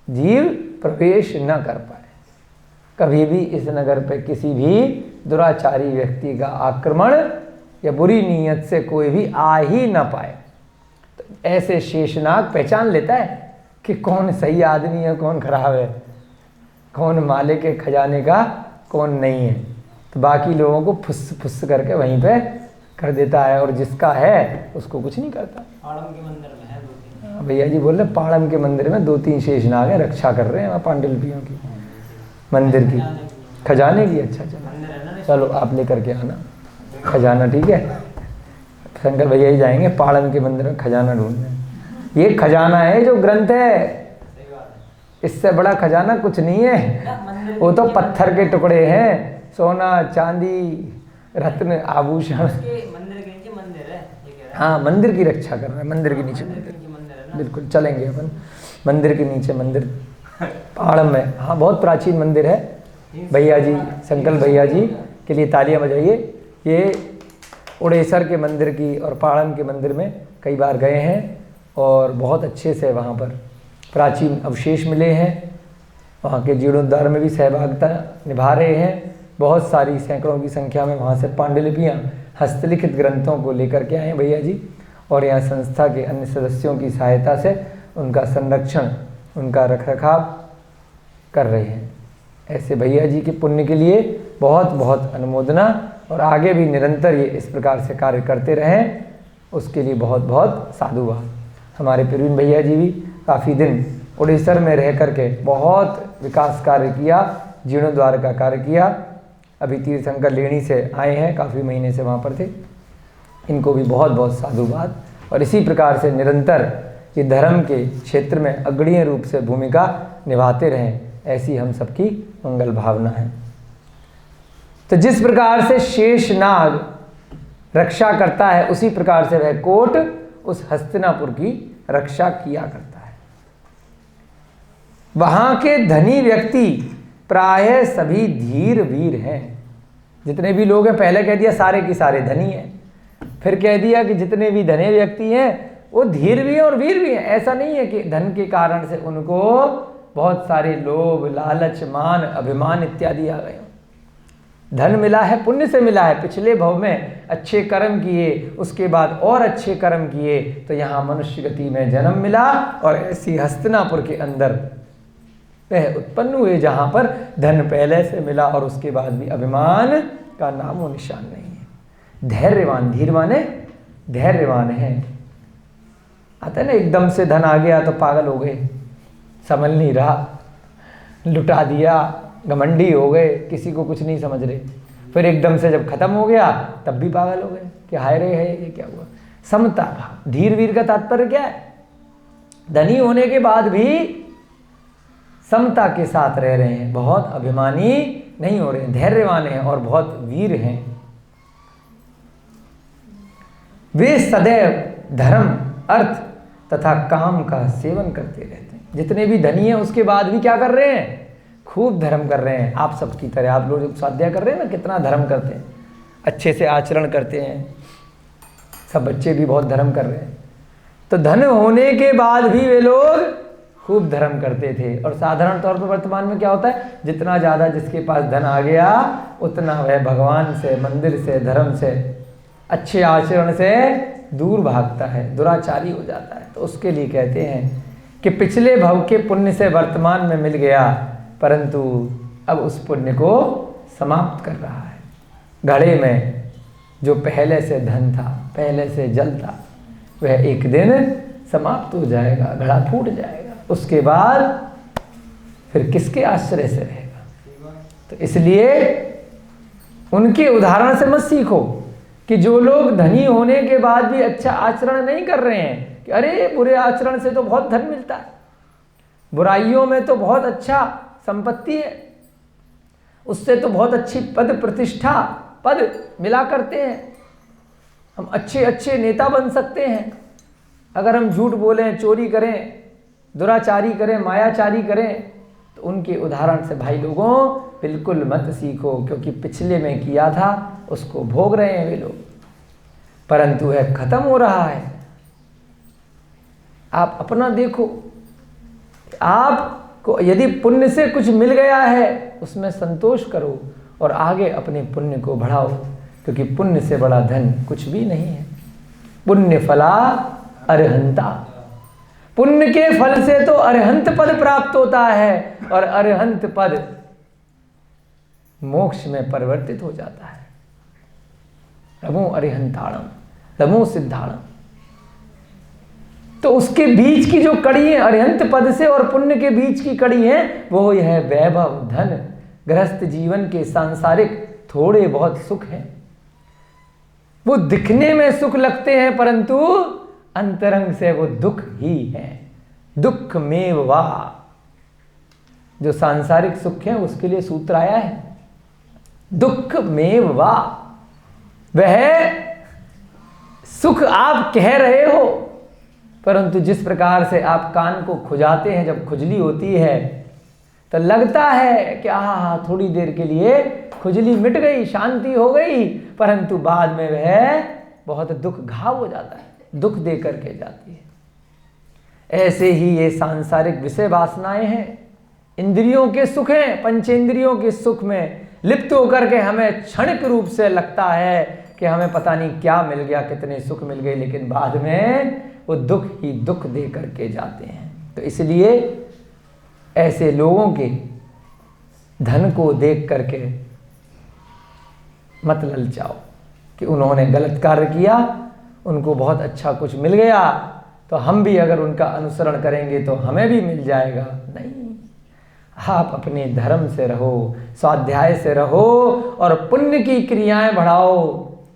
जीव प्रवेश न कर पाए, कभी भी इस नगर पे किसी भी दुराचारी व्यक्ति का आक्रमण या बुरी नीयत से कोई भी आ ही न पाए। तो ऐसे शेषनाग पहचान लेता है कि कौन सही आदमी है, कौन खराब है, कौन मालिक के खजाने का, कौन नहीं है। तो बाकी लोगों को फुस फुस करके वहीं पे कर देता है, और जिसका है उसको कुछ नहीं करता। पाड़म के मंदिर में है 2-3। भैया जी बोल रहे पाड़म के मंदिर में 2-3 शेषनाग है, रक्षा कर रहे हैं पांडुलिपियों की, मंदिर की, खजाने की। अच्छा चलो आप लेकर के आना खजाना, ठीक है। शंकर भैया ही जाएंगे पाड़म के मंदिर में खजाना ढूंढने। ये खजाना है जो ग्रंथ है, इससे बड़ा खजाना कुछ नहीं है। वो तो पत्थर के टुकड़े हैं, सोना चांदी रत्न आभूषण। मंदिर के नीचे मंदिर है, हाँ मंदिर की रक्षा कर रहे हैं, मंदिर के नीचे मंदिर, बिल्कुल चलेंगे अपन मंदिर के नीचे मंदिर पाड़म में। हाँ बहुत प्राचीन मंदिर है। भैया जी, शंकर भैया जी के लिए तालियां बजाइए। ये उड़ेसर के मंदिर की और पाड़म के मंदिर में कई बार गए हैं और बहुत अच्छे से वहाँ पर प्राचीन अवशेष मिले हैं। वहाँ के जीर्णोद्धार में भी सहभागिता निभा रहे हैं। बहुत सारी सैकड़ों की संख्या में वहाँ से पांडुलिपियाँ, हस्तलिखित ग्रंथों को लेकर के आए हैं भैया जी, और यहाँ संस्था के अन्य सदस्यों की सहायता से उनका संरक्षण, उनका रखरखाव कर रहे हैं। ऐसे भैया जी के पुण्य के लिए बहुत बहुत अनुमोदना, और आगे भी निरंतर ये इस प्रकार से कार्य करते रहें, उसके लिए बहुत बहुत साधुवाद। हमारे प्रवीण भैया जी भी काफ़ी दिन उड़ीसर में रह करके बहुत विकास कार्य किया, जीर्णोद्वार का कार्य किया। अभी तीर्थंकर लेणी से आए हैं, काफ़ी महीने से वहाँ पर थे। इनको भी बहुत बहुत साधुवाद। और इसी प्रकार से निरंतर ये धर्म के क्षेत्र में अग्रणीय रूप से भूमिका निभाते रहें, ऐसी हम सबकी मंगल भावना है। तो जिस प्रकार से शेषनाग रक्षा करता है, उसी प्रकार से वह कोट उस हस्तिनापुर की रक्षा किया करता है। वहां के धनी व्यक्ति प्रायः सभी धीर वीर हैं। जितने भी लोग हैं, पहले कह दिया सारे की सारे धनी हैं, फिर कह दिया कि जितने भी धनी व्यक्ति हैं वो धीर भी हैं और वीर भी हैं। ऐसा नहीं है कि धन के कारण से उनको बहुत सारे लोभ, लालच, मान, अभिमान इत्यादि आ गए। धन मिला है, पुण्य से मिला है, पिछले भव में अच्छे कर्म किए, उसके बाद और अच्छे कर्म किए, तो यहाँ मनुष्य गति में जन्म मिला। और ऐसी हस्तिनापुर के अंदर वह उत्पन्न हुए जहाँ पर धन पहले से मिला और उसके बाद भी अभिमान का नाम और निशान नहीं है। धैर्यवान, धीर माने धैर्यवान है। आता है ना, एकदम से धन आ गया तो पागल हो गए, समझ नहीं रहा, लुटा दिया, घमंडी हो गए, किसी को कुछ नहीं समझ रहे। फिर एकदम से जब खत्म हो गया तब भी पागल हो गए कि हाय रे है ये क्या हुआ। समता भाव, धीर वीर का तात्पर्य क्या है? धनी होने के बाद भी समता के साथ रह रहे हैं, बहुत अभिमानी नहीं हो रहे हैं, धैर्यवान हैं और बहुत वीर हैं। वे सदैव धर्म, अर्थ तथा काम का सेवन करते रहते हैं। जितने भी धनी हैं उसके बाद भी क्या कर रहे हैं? खूब धर्म कर रहे हैं। आप सबकी तरह आप लोग जब स्वाध्याय कर रहे हैं ना, कितना धर्म करते हैं, अच्छे से आचरण करते हैं, सब बच्चे भी बहुत धर्म कर रहे हैं। तो धन होने के बाद भी वे लोग खूब धर्म करते थे। और साधारण तौर पर वर्तमान में क्या होता है, जितना ज़्यादा जिसके पास धन आ गया उतना वह भगवान से, मंदिर से, धर्म से, अच्छे आचरण से दूर भागता है, दुराचारी हो जाता है। तो उसके लिए कहते हैं कि पिछले भव के पुण्य से वर्तमान में मिल गया, परंतु अब उस पुण्य को समाप्त कर रहा है। घड़े में जो पहले से धन था, पहले से जल था, वह एक दिन समाप्त हो जाएगा, घड़ा फूट जाएगा। उसके बाद फिर किसके आश्रय से रहेगा? तो इसलिए उनके उदाहरण से मत सीखो कि जो लोग धनी होने के बाद भी अच्छा आचरण नहीं कर रहे हैं कि अरे बुरे आचरण से तो बहुत धन मिलता है, बुराइयों में तो बहुत अच्छा संपत्ति है, उससे तो बहुत अच्छी पद प्रतिष्ठा पद मिला करते हैं, हम अच्छे अच्छे नेता बन सकते हैं। अगर हम झूठ बोलें, चोरी करें, दुराचारी करें, मायाचारी करें, तो उनके उदाहरण से भाई लोगों बिल्कुल मत सीखो, क्योंकि पिछले में किया था उसको भोग रहे हैं वे लोग, परंतु वह खत्म हो रहा है। आप अपना देखो, आपको यदि पुण्य से कुछ मिल गया है उसमें संतोष करो और आगे अपने पुण्य को बढ़ाओ, क्योंकि पुण्य से बड़ा धन कुछ भी नहीं है। पुण्य फला अरहंता, पुण्य के फल से तो अरहंत पद प्राप्त होता है और अरहंत पद मोक्ष में परिवर्तित हो जाता है। नमो अरिहंताणम, नमो सिद्धाणम। तो उसके बीच की जो कड़ी है, अरिहंत पद से और पुण्य के बीच की कड़ी है, वो यह वैभव, धन, गृहस्थ जीवन के सांसारिक थोड़े बहुत सुख हैं। वो दिखने में सुख लगते हैं परंतु अंतरंग से वो दुख ही है। दुख में वा, जो सांसारिक सुख है उसके लिए सूत्र आया है, दुख में वा। वह सुख आप कह रहे हो, परंतु जिस प्रकार से आप कान को खुजाते हैं, जब खुजली होती है तो लगता है कि आहा थोड़ी देर के लिए खुजली मिट गई, शांति हो गई, परंतु बाद में वह बहुत दुख घाव हो जाता है, दुख दे करके जाती है। ऐसे ही ये सांसारिक विषय वासनाएं हैं, इंद्रियों के सुख हैं, पंचेंद्रियों के सुख में लिप्त होकर के हमें क्षणिक रूप से लगता है कि हमें पता नहीं क्या मिल गया, कितने सुख मिल गए, लेकिन बाद में वो दुख ही दुख दे करके जाते हैं। तो इसलिए ऐसे लोगों के धन को देख करके मत ललचाओ कि उन्होंने गलत कार्य किया, उनको बहुत अच्छा कुछ मिल गया तो हम भी अगर उनका अनुसरण करेंगे तो हमें भी मिल जाएगा। नहीं, आप अपने धर्म से रहो, स्वाध्याय से रहो और पुण्य की क्रियाएं बढ़ाओ।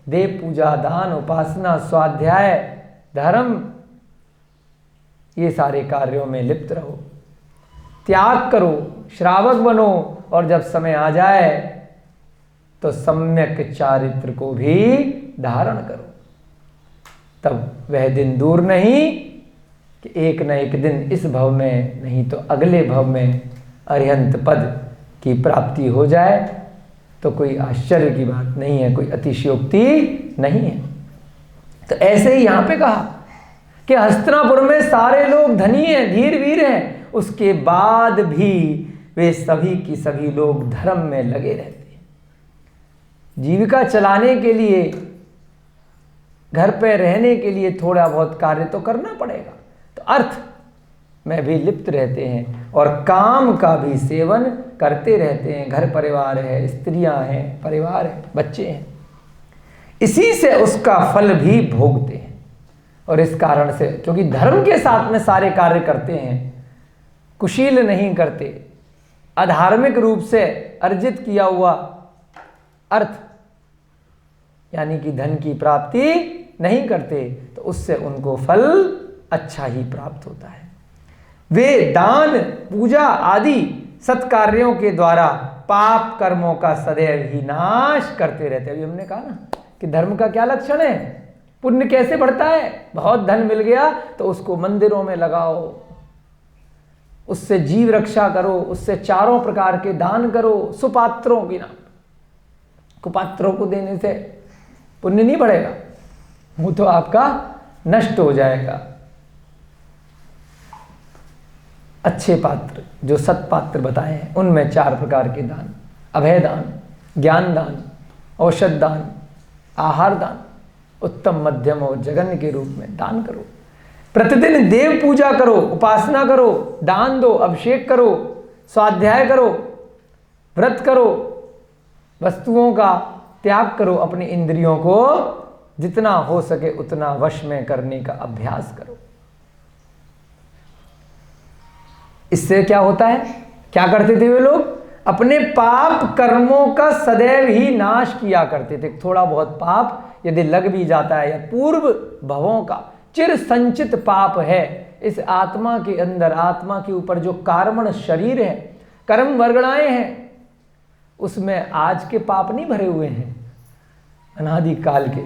देव पूजा, दान, उपासना, स्वाध्याय, धर्म, ये सारे कार्यों में लिप्त रहो। त्याग करो, श्रावक बनो और जब समय आ जाए तो सम्यक चारित्र को भी धारण करो। तब वह दिन दूर नहीं कि एक न एक दिन इस भव में नहीं तो अगले भव में अरिहंत पद की प्राप्ति हो जाए तो कोई आश्चर्य की बात नहीं है, कोई अतिशयोक्ति नहीं है। तो ऐसे ही यहाँ पे कहा कि हस्तिनापुर में सारे लोग धनी हैं, धीर वीर हैं, उसके बाद भी वे सभी की सभी लोग धर्म में लगे रहते हैं। जीविका चलाने के लिए, घर पे रहने के लिए थोड़ा बहुत कार्य तो करना पड़ेगा, तो अर्थ में भी लिप्त रहते हैं और काम का भी सेवन करते रहते हैं। घर परिवार है, स्त्रियां हैं, परिवार है, बच्चे हैं, इसी से उसका फल भी भोगते हैं। और इस कारण से, क्योंकि धर्म के साथ में सारे कार्य करते हैं, कुशील नहीं करते, अधार्मिक रूप से अर्जित किया हुआ अर्थ यानी कि धन की प्राप्ति नहीं करते, तो उससे उनको फल अच्छा ही प्राप्त होता है। वे दान, पूजा आदि सत्कार्यों के द्वारा पाप कर्मों का सदैव ही नाश करते रहते हैं। अभी हमने कहा ना कि धर्म का क्या लक्षण है, पुण्य कैसे बढ़ता है। बहुत धन मिल गया तो उसको मंदिरों में लगाओ, उससे जीव रक्षा करो, उससे चारों प्रकार के दान करो, सुपात्रों की नाम। कुपात्रों को देने से पुण्य नहीं बढ़ेगा, वो तो आपका नष्ट हो जाएगा। अच्छे पात्र जो सत्पात्र बताए हैं उनमें 4 प्रकार के दान, अभय दान, ज्ञान दान, औषध दान, आहार दान, उत्तम मध्यम और जघन्य के रूप में दान करो। प्रतिदिन देव पूजा करो, उपासना करो, दान दो, अभिषेक करो, स्वाध्याय करो, व्रत करो, वस्तुओं का त्याग करो, अपनी इंद्रियों को जितना हो सके उतना वश में करने का अभ्यास करो। इससे क्या होता है, क्या करते थे वे लोग, अपने पाप कर्मों का सदैव ही नाश किया करते थे। थोड़ा बहुत पाप यदि लग भी जाता है या पूर्व भवों का चिर संचित पाप है इस आत्मा के अंदर, आत्मा के ऊपर जो कार्मण शरीर है, कर्म वर्गणाएं हैं, उसमें आज के पाप नहीं भरे हुए हैं, अनादि काल के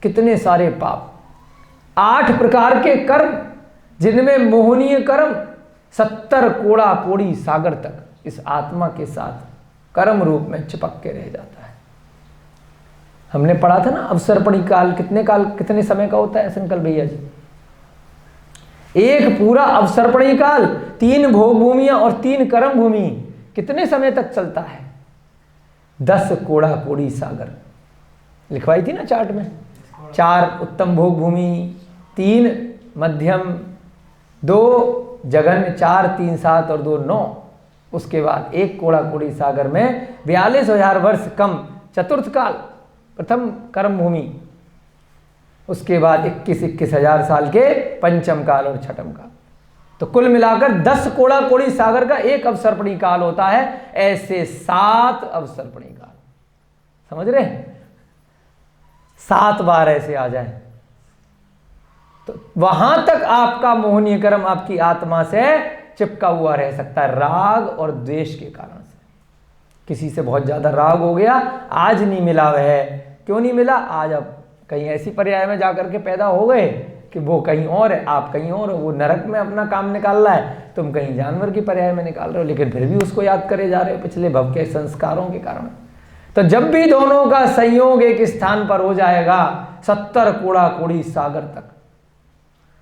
कितने सारे पाप। 8 प्रकार के कर्म जिनमें मोहनीय कर्म 70 कोड़ा कोड़ी सागर तक इस आत्मा के साथ कर्म रूप में चिपक के रह जाता है। हमने पढ़ा था ना अवसर्पणी काल कितने समय का होता है संकल्प भैया जी। एक पूरा अवसर्पणी काल 3 भोग भूमियां और 3 कर्म भूमि कितने समय तक चलता है, 10 कोड़ा कोड़ी सागर लिखवाई थी ना चार्ट में। 4 उत्तम भोग भूमि, 3 मध्यम, 2 जघन्य, 4 3 7 और 2 9। उसके बाद 1 कोड़ा कोड़ी सागर में 42,000 वर्ष कम चतुर्थ काल प्रथम कर्म भूमि, उसके बाद 21,000 साल के पंचम काल और छठम काल। तो कुल मिलाकर 10 कोड़ा कोड़ी सागर का एक अवसर्पणी काल होता है। ऐसे 7 अवसर्पणी काल, समझ रहे हैं, 7 बार ऐसे आ जाए तो वहां तक आपका मोहनीय कर्म आपकी आत्मा से चिपका हुआ रह सकता है, राग और द्वेष के कारण से। किसी से बहुत ज्यादा राग हो गया, आज नहीं मिला वह, क्यों नहीं मिला, आज आप कहीं ऐसी पर्याय में जाकर के पैदा हो गए कि वो कहीं और है, आप कहीं और हो। वो नरक में अपना काम निकाल रहा है, तुम कहीं जानवर की पर्याय में निकाल रहे हो, लेकिन फिर भी उसको याद करे जा रहे हो पिछले भव के संस्कारों के कारण। तो जब भी दोनों का संयोग एक स्थान पर हो जाएगा 70 कोड़ा कोड़ी सागर तक,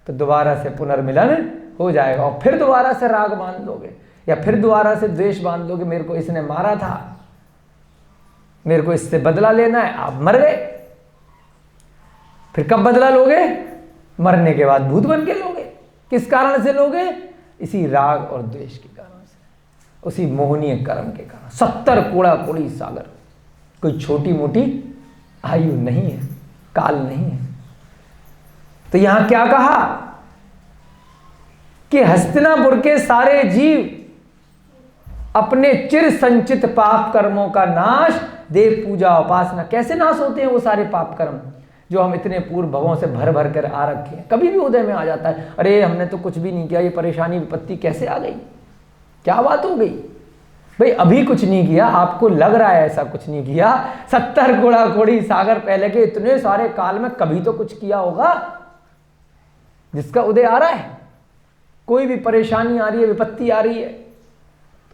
तो दोबारा से पुनर्मिलन हो जाएगा और फिर दोबारा से राग बांध लोगे या फिर दोबारा से द्वेष बांध लोगे। मेरे को इसने मारा था, मेरे को इससे बदला लेना है, आप मर गए। फिर कब बदला लोगे, मरने के बाद भूत बन के लोगे। किस कारण से लोगे, इसी राग और द्वेष के कारण से, उसी मोहनीय कर्म के कारण। 70 कोड़ा कोड़ी सागर कोई छोटी मोटी आयु नहीं है, काल नहीं है। तो यहां क्या कहा कि हस्तिनापुर के सारे जीव अपने चिर संचित पाप कर्मों का नाश, देव पूजा उपासना, कैसे नाश होते हैं वो सारे पाप कर्म जो हम इतने पूर्व भवों से भर भर कर आ रखे हैं। कभी भी उदय में आ जाता है, अरे हमने तो कुछ भी नहीं किया, ये परेशानी विपत्ति कैसे आ गई, क्या बात हो गई। भाई अभी कुछ नहीं किया, आपको लग रहा है ऐसा कुछ नहीं किया। 70 कोड़ा कोड़ी सागर पहले के इतने सारे काल में कभी तो कुछ किया होगा जिसका उदय आ रहा है। कोई भी परेशानी आ रही है, विपत्ति आ रही है,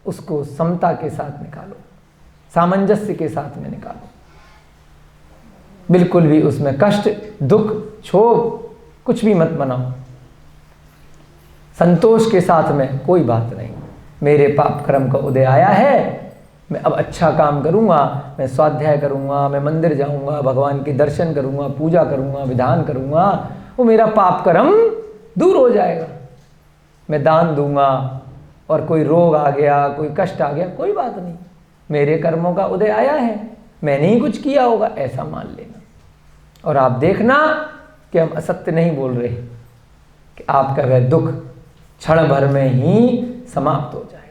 उसको समता के साथ निकालो, सामंजस्य के साथ में निकालो। बिल्कुल भी उसमें कष्ट, दुख, क्षोभ कुछ भी मत मनाओ। संतोष के साथ में कोई बात नहीं, मेरे पाप कर्म का उदय आया है, मैं अब अच्छा काम करूंगा, मैं स्वाध्याय करूंगा, मैं मंदिर जाऊंगा, भगवान के दर्शन करूंगा, पूजा करूंगा, विधान करूंगा, वो मेरा पाप कर्म दूर हो जाएगा। मैं दान दूंगा और कोई रोग आ गया, कोई कष्ट आ गया, कोई बात नहीं, मेरे कर्मों का उदय आया है, मैंने ही कुछ किया होगा, ऐसा मान लेना। और आप देखना कि हम असत्य नहीं बोल रहे, कि आपका वह दुख क्षण भर में ही समाप्त हो जाएगा।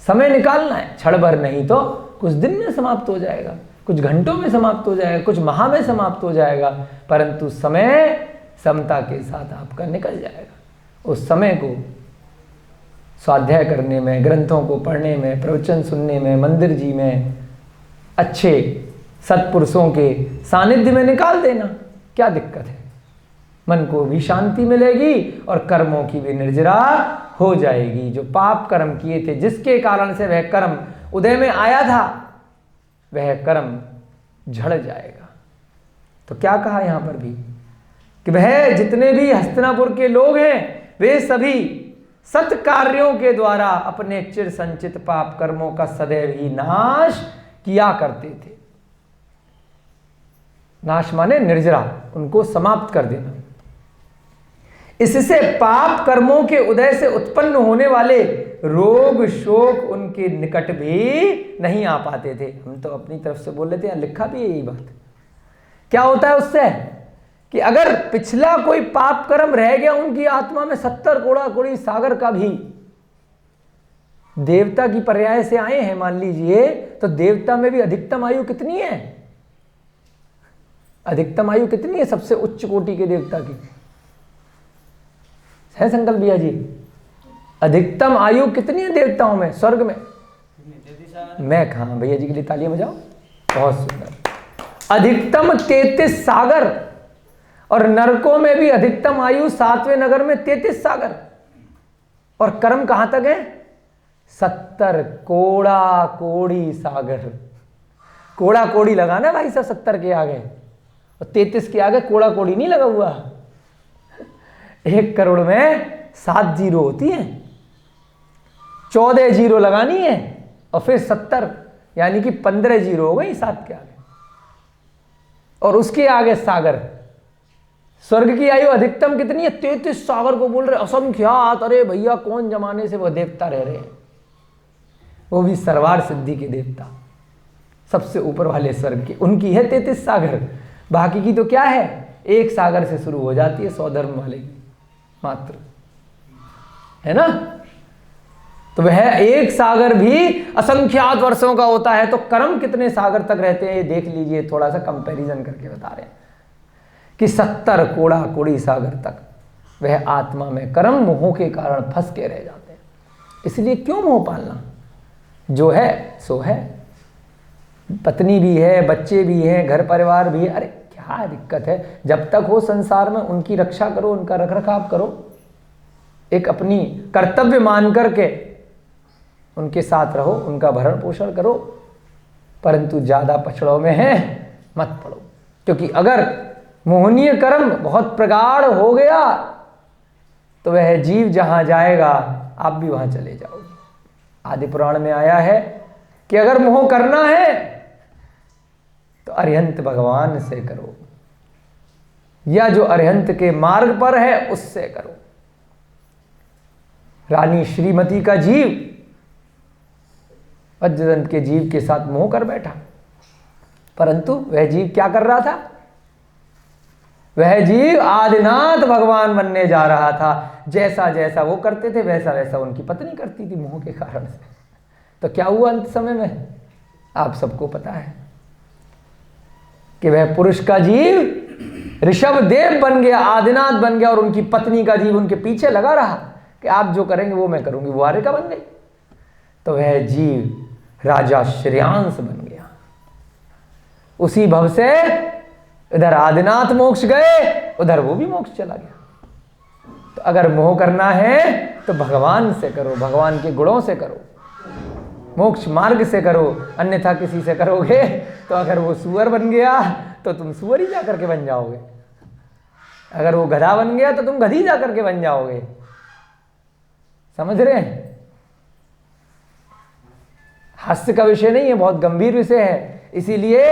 समय निकालना है, क्षण भर नहीं तो कुछ दिन में समाप्त हो जाएगा। कुछ घंटों में समाप्त हो जाएगा, कुछ माह में समाप्त हो जाएगा, परंतु समय समता के साथ आपका निकल जाएगा। उस समय को स्वाध्याय करने में, ग्रंथों को पढ़ने में, प्रवचन सुनने में, मंदिर जी में अच्छे सत्पुरुषों के सानिध्य में निकाल देना, क्या दिक्कत है। मन को भी शांति मिलेगी और कर्मों की भी निर्जरा हो जाएगी। जो पाप कर्म किए थे, जिसके कारण से वह कर्म उदय में आया था, वह कर्म झड़ जाएगा। तो क्या कहा यहां पर भी कि वह जितने भी हस्तिनापुर के लोग हैं, वे सभी सत्कार्यों के द्वारा अपने चिर संचित पाप कर्मों का सदैव ही नाश किया करते थे। नाश माने निर्जरा, उनको समाप्त कर देना। इससे पाप कर्मों के उदय से उत्पन्न होने वाले रोग शोक उनके निकट भी नहीं आ पाते थे। हम तो अपनी तरफ से बोल लेते हैं, लिखा भी है यही बात। क्या होता है उससे कि अगर पिछला कोई पाप कर्म रह गया उनकी आत्मा में, 70 कोड़ा कोड़ी सागर का भी देवता की पर्याय से आए हैं मान लीजिए, तो देवता में भी अधिकतम आयु कितनी है? अधिकतम आयु कितनी है सबसे उच्च कोटि के देवता की? है संकल्प भैया जी, अधिकतम आयु कितनी है देवताओं में स्वर्ग में? मैं कहा, भैया जी के लिए तालियां बजाओ, बहुत सुंदर। अधिकतम 33 सागर, और नरकों में भी अधिकतम आयु 7वें नगर में 33 सागर। और कर्म कहां तक है? 70 कोड़ा कोड़ी सागर। कोड़ा कोड़ी लगाना भाई साहब 70 के आगे, और 33 के आगे कोड़ा कोड़ी नहीं लगा हुआ। 1 करोड़ में 7 जीरो होती है, 14 जीरो लगानी है, और फिर 70, यानी कि 15 जीरो हो गई 7 के आगे, और उसके आगे सागर। स्वर्ग की आयु अधिकतम कितनी है? 33 सागर को बोल रहे असंख्यात। अरे भैया कौन जमाने से वो देवता रह रहे हैं, वो भी सर्वार सिद्धि के देवता, सबसे ऊपर वाले स्वर्ग के, उनकी है 33 सागर। बाकी की तो क्या है, 1 सागर से शुरू हो जाती है 100 धर्म वाले की मात्र, है ना। तो वह 1 सागर भी असंख्यात वर्षों का होता है। तो कर्म कितने सागर तक रहते हैं ये देख लीजिए, थोड़ा सा कंपैरिजन करके बता रहे हैं कि 70 कोड़ा कोड़ी सागर तक वह आत्मा में कर्म मोह के कारण फंस के रह जाते हैं। इसलिए क्यों मोह पालना, जो है सो है, पत्नी भी है, बच्चे भी हैं, घर परिवार भी है, अरे क्या दिक्कत है। जब तक हो संसार में उनकी रक्षा करो, उनका रखरखाव करो, एक अपनी कर्तव्य मान करके उनके साथ रहो, उनका भरण पोषण करो, परंतु ज्यादा पछड़ों में है मत पड़ो। क्योंकि अगर मोहनीय कर्म बहुत प्रगाढ़ हो गया तो वह जीव जहां जाएगा आप भी वहां चले जाओगे। आदि पुराण में आया है कि अगर मोह करना है तो अरिहंत भगवान से करो, या जो अरिहंत के मार्ग पर है उससे करो। रानी श्रीमती का जीव वज्रदंत के जीव के साथ मोह कर बैठा, परंतु वह जीव क्या कर रहा था? वह जीव आदिनाथ भगवान बनने जा रहा था। जैसा जैसा वो करते थे वैसा वैसा उनकी पत्नी करती थी मोह के कारण से। तो क्या हुआ अंत समय में आप सबको पता है कि वह पुरुष का जीव ऋषभ देव बन गया, आदिनाथ बन गया, और उनकी पत्नी का जीव उनके पीछे लगा रहा कि आप जो करेंगे वो मैं करूंगी, वो आर्य का बन गई। तो वह जीव राजा श्रेयांश बन गया। उसी भव से इधर आदिनाथ मोक्ष गए, उधर वो भी मोक्ष चला गया। तो अगर मोह करना है तो भगवान से करो, भगवान के गुणों से करो, मोक्ष मार्ग से करो। अन्यथा किसी से करोगे तो अगर वो सुअर बन गया तो तुम सुअर ही जाकर के बन जाओगे, अगर वो गधा बन गया तो तुम गधी जाकर के बन जाओगे। समझ रहे हैं? हास्य का विषय नहीं है, बहुत गंभीर विषय है। इसीलिए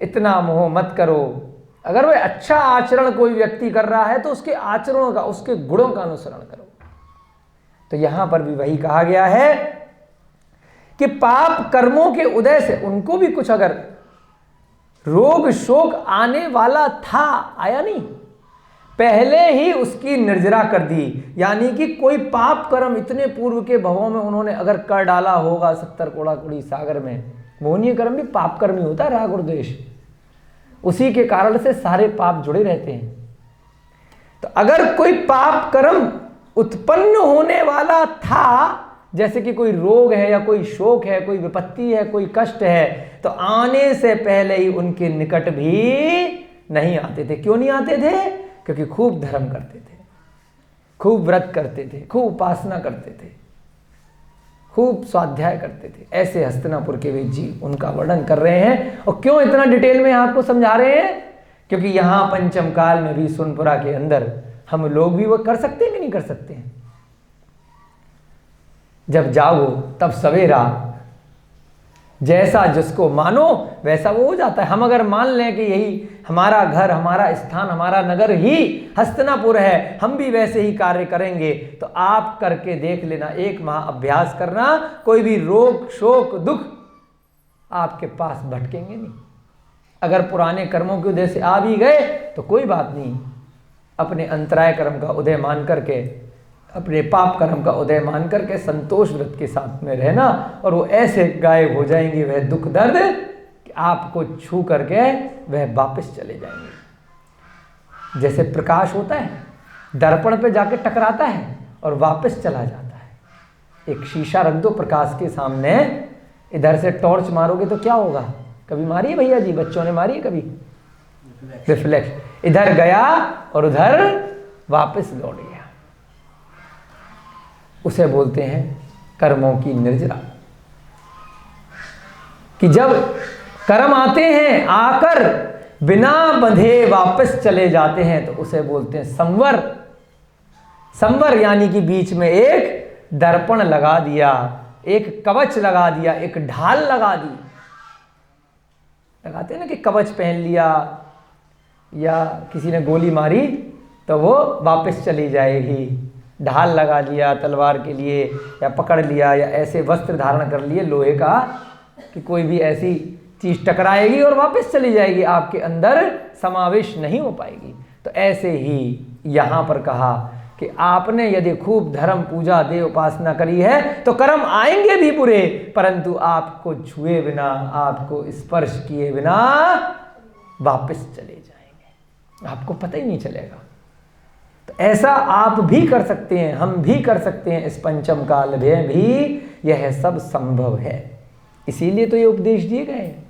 इतना मोह मत करो। अगर वह अच्छा आचरण कोई व्यक्ति कर रहा है तो उसके आचरणों का, उसके गुणों का अनुसरण करो। तो यहां पर भी वही कहा गया है कि पाप कर्मों के उदय से उनको भी कुछ अगर रोग शोक आने वाला था, आया नहीं, पहले ही उसकी निर्जरा कर दी। यानी कि कोई पाप कर्म इतने पूर्व के भवों में उन्होंने अगर कर डाला होगा 70 कोड़ा कोड़ी सागर में, मोहनीय कर्म भी पाप कर्म ही होता है, राग और द्वेष, उसी के कारण से सारे पाप जुड़े रहते हैं। तो अगर कोई पाप कर्म उत्पन्न होने वाला था, जैसे कि कोई रोग है या कोई शोक है, कोई विपत्ति है, कोई कष्ट है, तो आने से पहले ही उनके निकट भी नहीं आते थे। क्यों नहीं आते थे? क्योंकि खूब धर्म करते थे, खूब व्रत करते थे, खूब उपासना करते थे, खूब स्वाध्याय करते थे। ऐसे हस्तिनापुर के वेद जी उनका वर्णन कर रहे हैं। और क्यों इतना डिटेल में आपको समझा रहे हैं? क्योंकि यहां पंचम काल में भी सोनपुरा के अंदर हम लोग भी वो कर सकते हैं कि नहीं कर सकते हैं? जब जागो तब सवेरा, जैसा जिसको मानो वैसा वो हो जाता है। हम अगर मान लें कि यही हमारा घर, हमारा स्थान, हमारा नगर ही हस्तिनापुर है, हम भी वैसे ही कार्य करेंगे, तो आप करके देख लेना, 1 माह अभ्यास करना, कोई भी रोग शोक दुख आपके पास भटकेंगे नहीं। अगर पुराने कर्मों के उदय से आ भी गए तो कोई बात नहीं, अपने अंतराय कर्म का उदय मान करके, अपने पाप कर्म का उदय मान करके संतोष व्रत के साथ में रहना, और वो ऐसे गायब हो जाएंगे वह दुख दर्द कि आपको छू करके वह वापस चले जाएंगे। जैसे प्रकाश होता है, दर्पण पे जाके टकराता है और वापस चला जाता है। एक शीशा रख दो प्रकाश के सामने, इधर से टॉर्च मारोगे तो क्या होगा? कभी मारी है भैया जी? बच्चों ने मारी है कभी? रिफ्लेक्स, इधर गया और उधर वापस लौट गया। उसे बोलते हैं कर्मों की निर्जरा। कि जब कर्म आते हैं, आकर बिना बंधे वापस चले जाते हैं, तो उसे बोलते हैं संवर। संवर यानी कि बीच में एक दर्पण लगा दिया, एक कवच लगा दिया, एक ढाल लगा दी। लगाते हैं ना कि कवच पहन लिया, या किसी ने गोली मारी तो वो वापस चली जाएगी। ढाल लगा लिया तलवार के लिए, या पकड़ लिया, या ऐसे वस्त्र धारण कर लिए लोहे का कि कोई भी ऐसी चीज टकराएगी और वापस चली जाएगी, आपके अंदर समावेश नहीं हो पाएगी। तो ऐसे ही यहाँ पर कहा कि आपने यदि खूब धर्म पूजा देव उपासना करी है तो कर्म आएंगे भी बुरे, परंतु आपको छुए बिना, आपको स्पर्श किए बिना वापस चले जाएंगे, आपको पता ही नहीं चलेगा। तो ऐसा आप भी कर सकते हैं, हम भी कर सकते हैं। इस पंचम काल में भी यह सब संभव है। इसीलिए तो ये उपदेश दिए गए हैं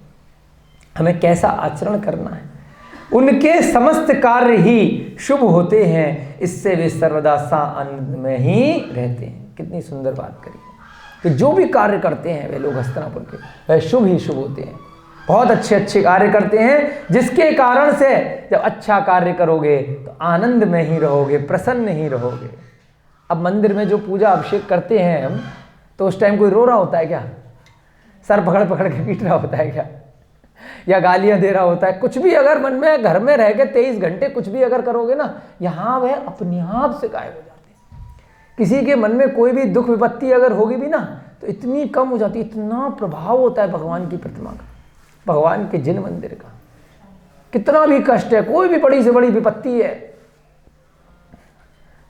हमें कैसा आचरण करना है। उनके समस्त कार्य ही शुभ होते हैं, इससे वे सर्वदा आनंद में ही रहते हैं। कितनी सुंदर बात करी कि जो भी कार्य करते हैं वे लोग हस्तिनापुर के, वह शुभ ही शुभ होते हैं। बहुत अच्छे अच्छे कार्य करते हैं, जिसके कारण से जब अच्छा कार्य करोगे तो आनंद में ही रहोगे, प्रसन्न ही रहोगे। अब मंदिर में जो पूजा अभिषेक करते हैं हम, तो उस टाइम कोई रो रहा होता है क्या? सर पकड़ पकड़ के पीट रहा होता है क्या? या गालियां दे रहा होता है? कुछ भी अगर मन में घर में रह के 23 घंटे कुछ भी अगर करोगे ना, यहाँ वह अपने आप से गायब हो जाते हैं। किसी के मन में कोई भी दुख विपत्ति अगर होगी भी ना, तो इतनी कम हो जाती है। इतना प्रभाव होता है भगवान की प्रतिमा का, भगवान के जिन मंदिर का। कितना भी कष्ट है, कोई भी बड़ी से बड़ी विपत्ति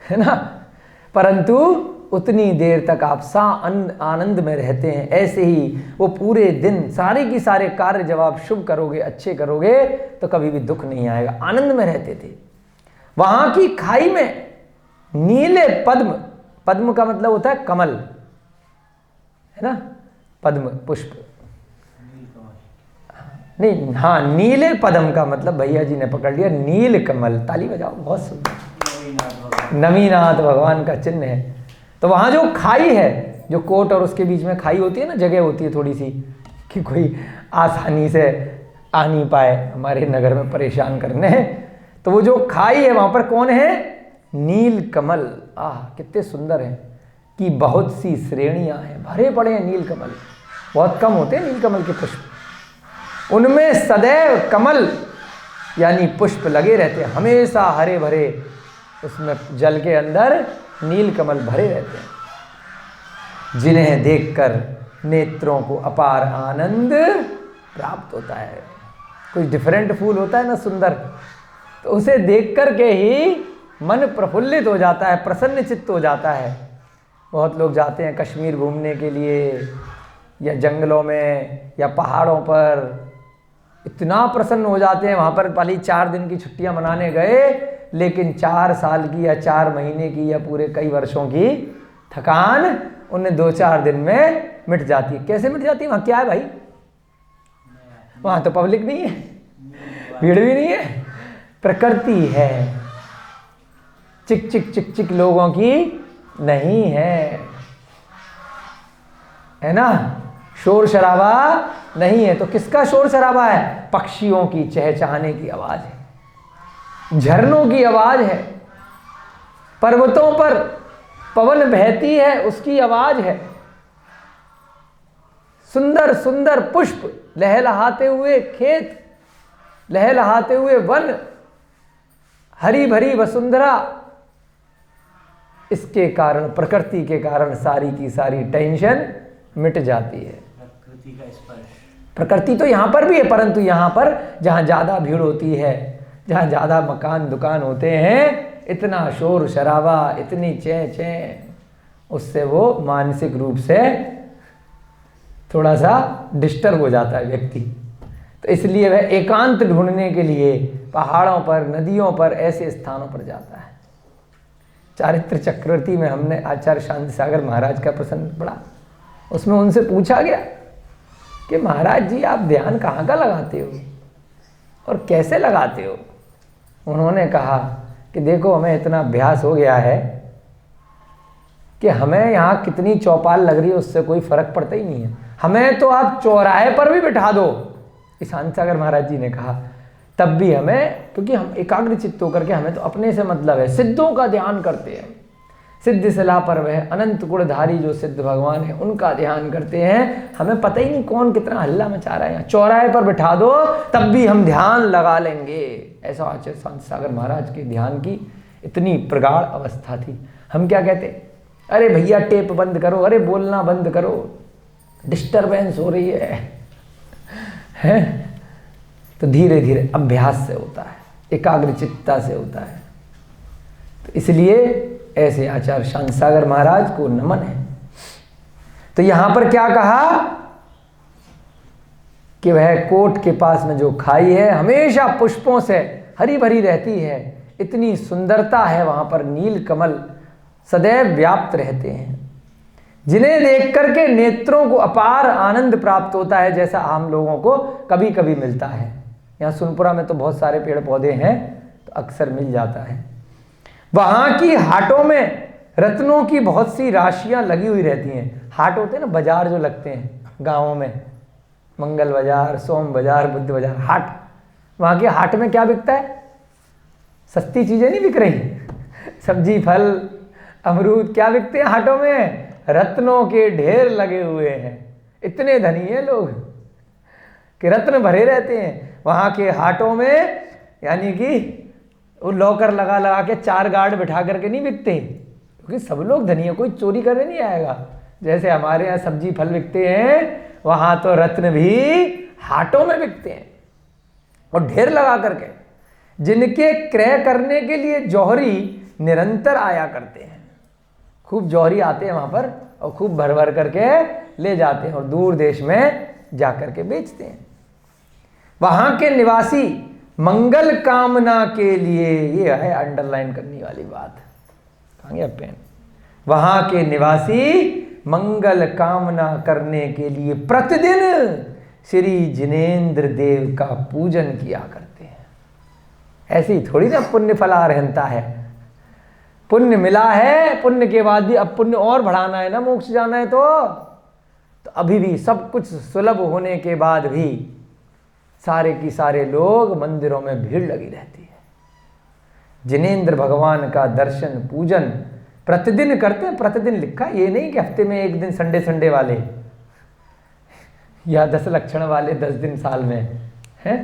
है ना, परंतु उतनी देर तक आप आनंद में रहते हैं। ऐसे ही वो पूरे दिन सारे की सारे कार्य जब आप शुभ करोगे, अच्छे करोगे, तो कभी भी दुख नहीं आएगा, आनंद में रहते थे। वहां की खाई में नीले पद्म, पद्म का मतलब होता है कमल, है ना, पद्म पुष्प नहीं, हाँ, नीले पद्म का मतलब भैया जी ने पकड़ लिया, नील कमल। ताली बजाओ, बहुत सुंदर। नवीनाथ भगवान का चिन्ह है। तो वहाँ जो खाई है, जो कोट और उसके बीच में खाई होती है ना, जगह होती है थोड़ी सी कि कोई आसानी से आ नहीं पाए हमारे नगर में परेशान करने, तो वो जो खाई है वहाँ पर कौन है? नील कमल। आह, कितने सुंदर हैं कि बहुत सी श्रेणियाँ हैं, भरे पड़े हैं नील कमल। बहुत कम होते हैं नील कमल के पुष्प, उनमें सदैव कमल यानी पुष्प लगे रहते हैं, हमेशा हरे भरे। उसमें जल के अंदर नील कमल भरे रहते हैं, जिन्हें देखकर नेत्रों को अपार आनंद प्राप्त होता है। कुछ डिफरेंट फूल होता है ना सुंदर, तो उसे देख कर के ही मन प्रफुल्लित हो जाता है, प्रसन्न चित्त हो जाता है। बहुत लोग जाते हैं कश्मीर घूमने के लिए, या जंगलों में या पहाड़ों पर इतना प्रसन्न हो जाते हैं। वहाँ पर भले 4 दिन की छुट्टियाँ मनाने गए, लेकिन 4 साल की या 4 महीने की या पूरे कई वर्षों की थकान उन्हें 2-4 दिन में मिट जाती है। कैसे मिट जाती है? वहाँ क्या है भाई? वहाँ तो पब्लिक नहीं है, भीड़ भी नहीं है, प्रकृति है, चिक चिक चिक चिक लोगों की नहीं है ना, शोर शराबा नहीं है। तो किसका शोर शराबा है? पक्षियों की चहचहाने की आवाज है, झरनों की आवाज है, पर्वतों पर पवन बहती है उसकी आवाज है, सुंदर सुंदर पुष्प, लहलहाते हुए खेत, लहलहाते हुए वन, हरी भरी वसुंधरा। इसके कारण, प्रकृति के कारण सारी की सारी टेंशन मिट जाती है। प्रकृति का स्पर्श, प्रकृति तो यहाँ पर भी है, परंतु यहाँ पर जहाँ ज़्यादा भीड़ होती है, जहाँ ज़्यादा मकान दुकान होते हैं, इतना शोर शराबा, इतनी चें चें, उससे वो मानसिक रूप से थोड़ा सा डिस्टर्ब हो जाता है व्यक्ति। तो इसलिए वह एकांत ढूंढने के लिए पहाड़ों पर, नदियों पर, ऐसे स्थानों पर जाता है। चारित्र चक्रवर्ती में हमने आचार्य शांति सागर महाराज का प्रसंग पढ़ा। उसमें उनसे पूछा गया कि महाराज जी आप ध्यान कहाँ का लगाते हो और कैसे लगाते हो? उन्होंने कहा कि देखो हमें इतना अभ्यास हो गया है कि हमें यहाँ कितनी चौपाल लग रही है उससे कोई फर्क पड़ता ही नहीं है, हमें तो आप चौराहे पर भी बिठा दो। शांति सागर महाराज जी ने कहा तब भी हमें, क्योंकि हम एकाग्र चित्त होकर के, हमें तो अपने से मतलब है, सिद्धों का ध्यान करते हैं। सिद्ध शिला पर वह अनंत गुणधारी जो सिद्ध भगवान है उनका ध्यान करते हैं। हमें पता ही नहीं कौन कितना हल्ला मचा रहा है, चौराहे पर बिठा दो तब भी हम ध्यान लगा लेंगे। ऐसा आचार्य शांति सागर महाराज के ध्यान की इतनी प्रगाढ़ अवस्था थी। हम क्या कहते, अरे भैया टेप बंद करो, अरे बोलना बंद करो, डिस्टरबेंस हो रही है? तो धीरे धीरे अभ्यास से होता है, एकाग्र चित्ता से होता है। तो इसलिए ऐसे आचार्य शांति सागर महाराज को नमन है। तो यहां पर क्या कहा कि वह कोट के पास में जो खाई है हमेशा पुष्पों से हरी भरी रहती है, इतनी सुंदरता है वहां पर, नील कमल सदैव व्याप्त रहते हैं, जिन्हें देख करके नेत्रों को अपार आनंद प्राप्त होता है, जैसा हम लोगों को कभी कभी मिलता है। यहाँ सोनपुरा में तो बहुत सारे पेड़ पौधे हैं तो अक्सर मिल जाता है। वहां की हाटों में रत्नों की बहुत सी राशियां लगी हुई रहती हैं। हाट होते हैं ना, बाजार जो लगते हैं गांवों में, मंगल बाजार, सोम बाजार, बुद्ध बाजार, हाट। वहां के हाट में क्या बिकता है? सस्ती चीजें नहीं बिक रही, सब्जी फल अमरूद क्या बिकते हैं हाटों में? रत्नों के ढेर लगे हुए हैं। इतने धनी हैं लोग कि रत्न भरे रहते हैं वहां के हाटों में। यानी कि वो लॉकर लगा लगा के 4 गार्ड बिठा करके नहीं बिकते, क्योंकि सब लोग धनी है, कोई चोरी करने नहीं आएगा। जैसे हमारे यहाँ सब्जी फल बिकते हैं, वहां तो रत्न भी हाटों में बिकते हैं और ढेर लगा करके, जिनके क्रय करने के लिए जौहरी निरंतर आया करते हैं। खूब जौहरी आते हैं वहां पर और खूब भर भर करके ले जाते हैं और दूर देश में जा करके बेचते हैं। वहां के निवासी मंगल कामना के लिए, ये है अंडरलाइन करने वाली बात, कहाँ गया पेन? वहां के निवासी मंगल कामना करने के लिए प्रतिदिन श्री जिनेंद्र देव का पूजन किया करते हैं। ऐसे ही थोड़ी ना पुण्य फला रहता है, पुण्य मिला है, पुण्य के बाद भी अब पुण्य और बढ़ाना है ना, मोक्ष जाना है तो अभी भी सब कुछ सुलभ होने के बाद भी सारे की सारे लोग मंदिरों में भीड़ लगी रहती है। जिनेंद्र भगवान का दर्शन पूजन प्रतिदिन करते हैं। प्रतिदिन लिखा, ये नहीं कि हफ्ते में एक दिन संडे वाले या 10 लक्षण वाले 10 दिन साल में है,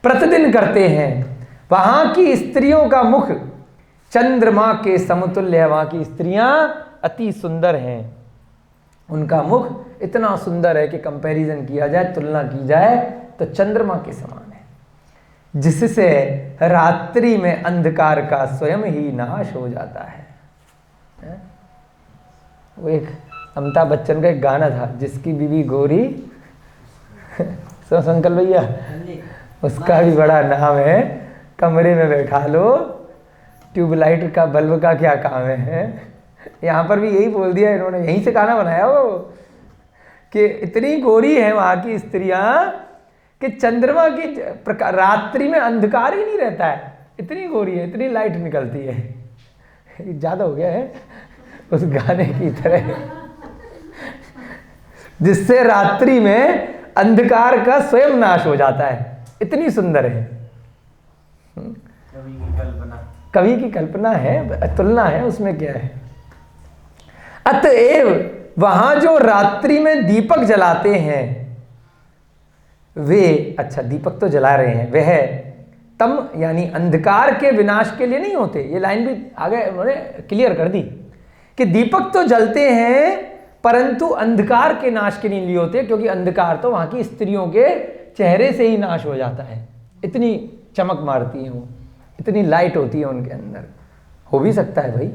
प्रतिदिन करते हैं। वहां की स्त्रियों का मुख चंद्रमा के समतुल्य है। वहां की स्त्रियां अति सुंदर हैं, उनका मुख इतना सुंदर है कि कंपैरिजन किया जाए, तुलना की जाए तो चंद्रमा के समान है, जिससे रात्रि में अंधकार का स्वयं ही नाश हो जाता है। वो एक अमिताभ बच्चन का एक गाना था, जिसकी बीवी गोरी सो अंकल भैया, उसका भी बड़ा नाम है, कमरे में बैठा लो, ट्यूबलाइट का बल्ब का क्या काम है। यहाँ पर भी यही बोल दिया इन्होंने, यहीं से गाना बनाया वो, कि इतनी गोरी है वहाँ की स्त्रियाँ कि चंद्रमा की प्रकाश, रात्रि में अंधकार ही नहीं रहता है, इतनी गोरी है, इतनी लाइट निकलती है। ज़्यादा हो गया है उस गाने की तरह, जिससे रात्रि में अंधकार का स्वयं नाश हो जाता है, इतनी सुंदर है। कवि की कल्पना है, तुलना है, उसमें क्या है। अतएव वहां जो रात्रि में दीपक जलाते हैं वे, अच्छा दीपक तो जला रहे हैं, वह तम यानी अंधकार के विनाश के लिए नहीं होते। ये लाइन भी आगे उन्होंने क्लियर कर दी कि दीपक तो जलते हैं परंतु अंधकार के नाश के लिए होते, क्योंकि अंधकार तो वहां की स्त्रियों के चेहरे से ही नाश हो जाता है, इतनी चमक मारती हैं वो, इतनी लाइट होती है उनके अंदर। हो भी सकता है भाई,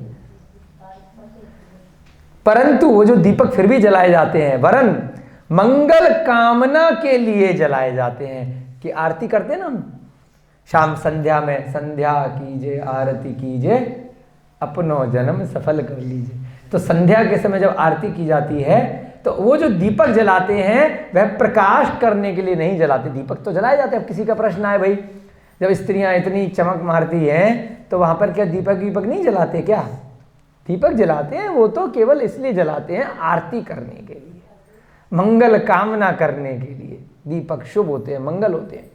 परंतु वो जो दीपक फिर भी जलाए जाते हैं, वरन मंगल कामना के लिए जलाए जाते हैं। कि आरती करते हैं ना हम शाम संध्या में, संध्या कीजिए आरती कीजिए अपनो जन्म सफल कर लीजिए, तो संध्या के समय जब आरती की जाती है तो वो जो दीपक जलाते हैं वह प्रकाश करने के लिए नहीं जलाते, दीपक तो जलाए जाते हैं। अब किसी का प्रश्न आए भाई, जब स्त्रियां इतनी चमक मारती हैं तो वहां पर क्या दीपक नहीं जलाते क्या? दीपक जलाते हैं, वो तो केवल इसलिए जलाते हैं आरती करने के लिए, मंगल कामना करने के लिए। दीपक शुभ होते हैं, मंगल होते हैं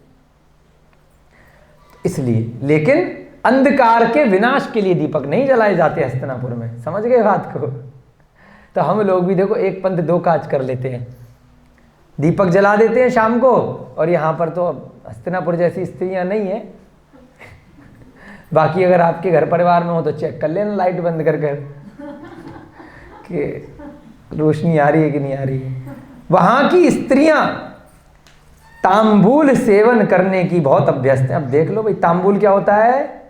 इसलिए। लेकिन अंधकार के विनाश के लिए दीपक नहीं जलाए जाते हस्तिनापुर में, समझ गए बात को? तो हम लोग भी देखो एक पंथ दो काज कर लेते हैं, दीपक जला देते हैं शाम को, और यहाँ पर तो हस्तिनापुर जैसी स्त्रियां नहीं है। बाकी अगर आपके घर परिवार में हो तो चेक कर लेना लाइट बंद कर कर कि रोशनी आ रही है कि नहीं आ रही है। वहां की स्त्रियां तांबूल सेवन करने की बहुत अभ्यस्त हैं। अब देख लो भाई, तांबूल क्या होता है?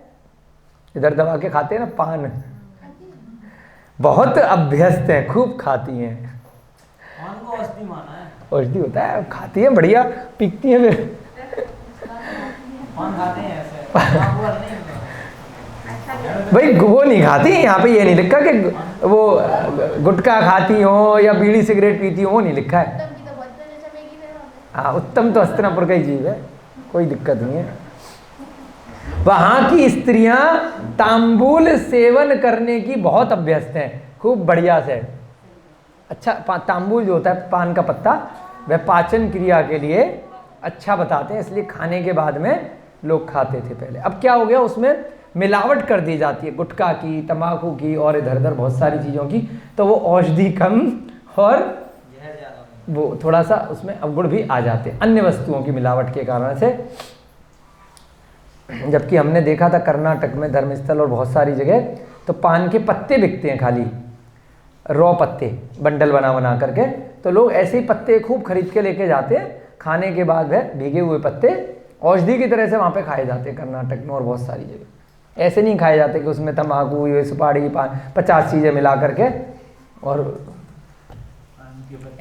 इधर दबा के खाते हैं ना, पान। बहुत अभ्यस्त हैं, खूब खाती हैं। पान को औषधि माना है, औषधि होता है, खाती हैं, बढ़िया पीकती हैं फिर। पान खाते हैं ऐसे भाई वो नहीं खाती, यहाँ पे ये नहीं लिखा कि वो गुटखा खाती हो या बीड़ी सिगरेट पीती हो, वो नहीं लिखा है। हाँ, उत्तम तो हस्तिनापुर का ही जीव है, कोई दिक्कत नहीं है। वहां की स्त्रियां तांबूल सेवन करने की बहुत अभ्यस्त हैं, खूब बढ़िया से। अच्छा, तांबूल जो होता है पान का पत्ता, वह पाचन क्रिया के लिए अच्छा बताते हैं, इसलिए खाने के बाद में लोग खाते थे पहले। अब क्या हो गया, उसमें मिलावट कर दी जाती है, गुटखा की, तंबाकू की और इधर उधर बहुत सारी चीज़ों की, तो वो औषधि कम और वो थोड़ा सा उसमें अवगुण भी आ जाते हैं अन्य वस्तुओं की मिलावट के कारण से। जबकि हमने देखा था कर्नाटक में धर्मस्थल और बहुत सारी जगह तो पान के पत्ते बिकते हैं, खाली रॉ पत्ते बंडल बना बना करके, तो लोग ऐसे ही पत्ते खूब खरीद के लेके जाते हैं। खाने के बाद वह भीगे हुए पत्ते औषधि की तरह से वहाँ पे खाए जाते हैं कर्नाटक में और बहुत सारी जगह। ऐसे नहीं खाए जाते कि उसमें तंबाकू, ये सुपारी, पान, 50 चीज़ें मिला करके, और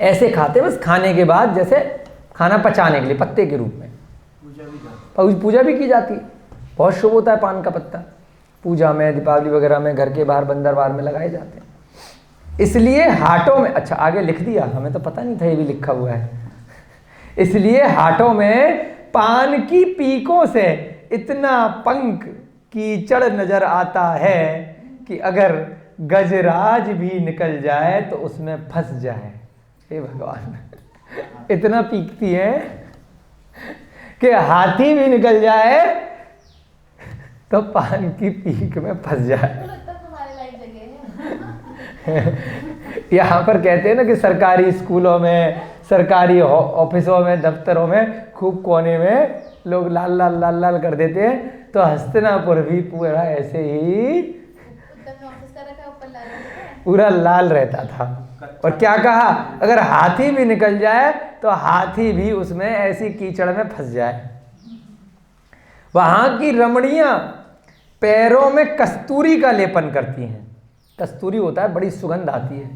ऐसे खाते बस खाने के बाद, जैसे खाना पचाने के लिए पत्ते के रूप में पूजा भी की जाती है। बहुत शुभ होता है पान का पत्ता, पूजा में, दीपावली वगैरह में, घर के बाहर बंदरबार में लगाए जाते हैं। इसलिए हाटों में, अच्छा आगे लिख दिया, हमें तो पता नहीं था ये भी लिखा हुआ है। इसलिए हाटों में पान की पीकों से इतना पंख कीचड़ नजर आता है कि अगर गजराज भी निकल जाए तो उसमें फंस जाए। हे भगवान, इतना पीकती है कि हाथी भी निकल जाए तो पान की पीक में फंस जाए। यहाँ पर कहते हैं ना कि सरकारी स्कूलों में, सरकारी ऑफिसों में, दफ्तरों में खूब कोने में लोग लाल लाल लाल लाल कर देते हैं, तो हस्तिनापुर भी पूरा ऐसे ही पूरा लाल रहता था। और क्या कहा, अगर हाथी भी निकल जाए तो हाथी भी उसमें ऐसी कीचड़ में फंस जाए। वहां की रमणियां पैरों में कस्तूरी का लेपन करती हैं। कस्तूरी होता है, बड़ी सुगंध आती है।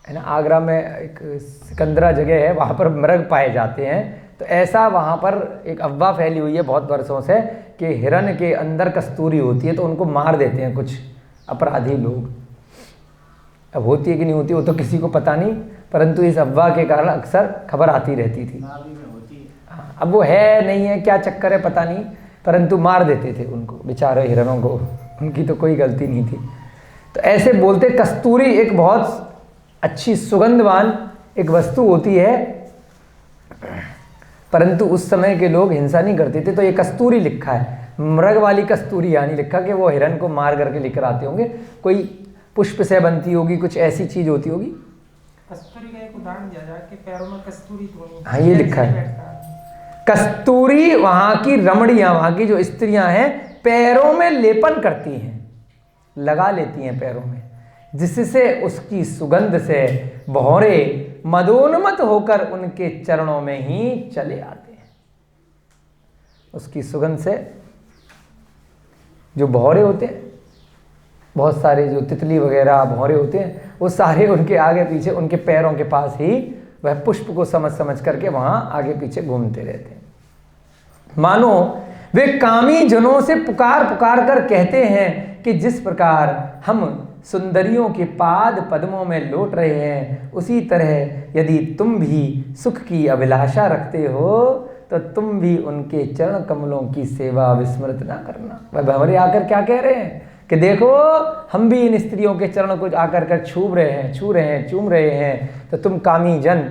है ना, आगरा में एक सिकंदरा जगह है, वहाँ पर मृग पाए जाते हैं। तो ऐसा वहाँ पर एक अफवाह फैली हुई है बहुत वर्षों से कि हिरण के अंदर कस्तूरी होती है, तो उनको मार देते हैं कुछ अपराधी लोग। अब होती है कि नहीं होती वो तो किसी को पता नहीं, परंतु इस अफवाह के कारण अक्सर खबर आती रहती थी। नाभि में होती है। हाँ, अब वो है नहीं है क्या चक्कर है पता नहीं, परंतु मार देते थे उनको, बेचारे हिरणों को, उनकी तो कोई गलती नहीं थी। तो ऐसे बोलते कस्तूरी एक बहुत अच्छी सुगंधवान एक वस्तु होती है, परंतु उस समय के लोग हिंसा नहीं करते थे। तो ये कस्तूरी लिखा है, मृग वाली कस्तूरी यानी लिखा कि वो हिरण को मार करके लेकर आते होंगे, कोई पुष्प से बनती होगी, कुछ ऐसी चीज होती होगी। कस्तूरी का एक उदाहरण दिया जाए कि पैरों में कस्तूरी धोनी। हाँ, ये लिखा है कस्तूरी वहां की रमणियां, वहां की जो स्त्रियां हैं पैरों में लेपन करती हैं, लगा लेती हैं पैरों में, जिससे उसकी सुगंध से भौरे मदोन्मत होकर उनके चरणों में ही चले आते हैं। उसकी सुगंध से जो भौरे होते हैं, बहुत सारे जो तितली वगैरह भौरे होते हैं, वो सारे उनके आगे पीछे उनके पैरों के पास ही वह पुष्प को समझ समझ करके वहां आगे पीछे घूमते रहते हैं। मानो वे कामी जनों से पुकार पुकार कर कहते हैं कि जिस प्रकार हम सुंदरियों के पाद पद्मों में लौट रहे हैं, उसी तरह यदि तुम भी सुख की अभिलाषा रखते हो तो तुम भी उनके चरण कमलों की सेवा विस्मृत ना करना। वह भंवरे आकर क्या कह रहे हैं कि देखो हम भी इन स्त्रियों के चरणों को आकर कर छू रहे हैं, चूम रहे हैं, तो तुम कामी जन,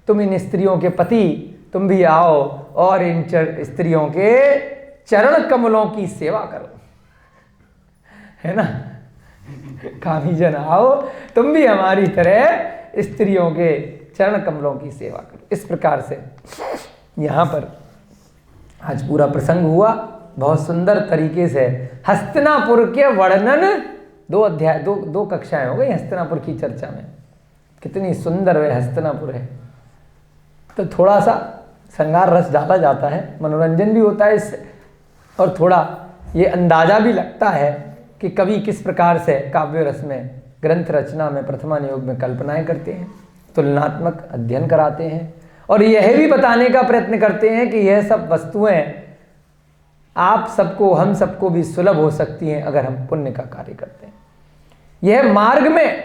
तुम इन स्त्रियों के पति, तुम भी आओ और इन स्त्रियों के चरण कमलों की सेवा करो, है ना। कामी जन आओ, तुम भी हमारी तरह स्त्रियों के चरण कमलों की सेवा करो। इस प्रकार से यहाँ पर आज पूरा प्रसंग हुआ, बहुत सुंदर तरीके से हस्तिनापुर के वर्णन, दो अध्याय, दो कक्षाएं हो गई हस्तिनापुर की चर्चा में। कितनी सुंदर वह हस्तिनापुर है। तो थोड़ा सा श्रृंगार रस डाला जाता है, मनोरंजन भी होता है इससे, और थोड़ा ये अंदाजा भी लगता है कि कवि किस प्रकार से काव्य रस में, ग्रंथ रचना में, प्रथमान योग में कल्पनाएं करते हैं, तुलनात्मक अध्ययन कराते हैं, और यह भी बताने का प्रयत्न करते हैं कि यह सब वस्तुएं आप सबको, हम सबको भी सुलभ हो सकती हैं अगर हम पुण्य का कार्य करते हैं। यह मार्ग में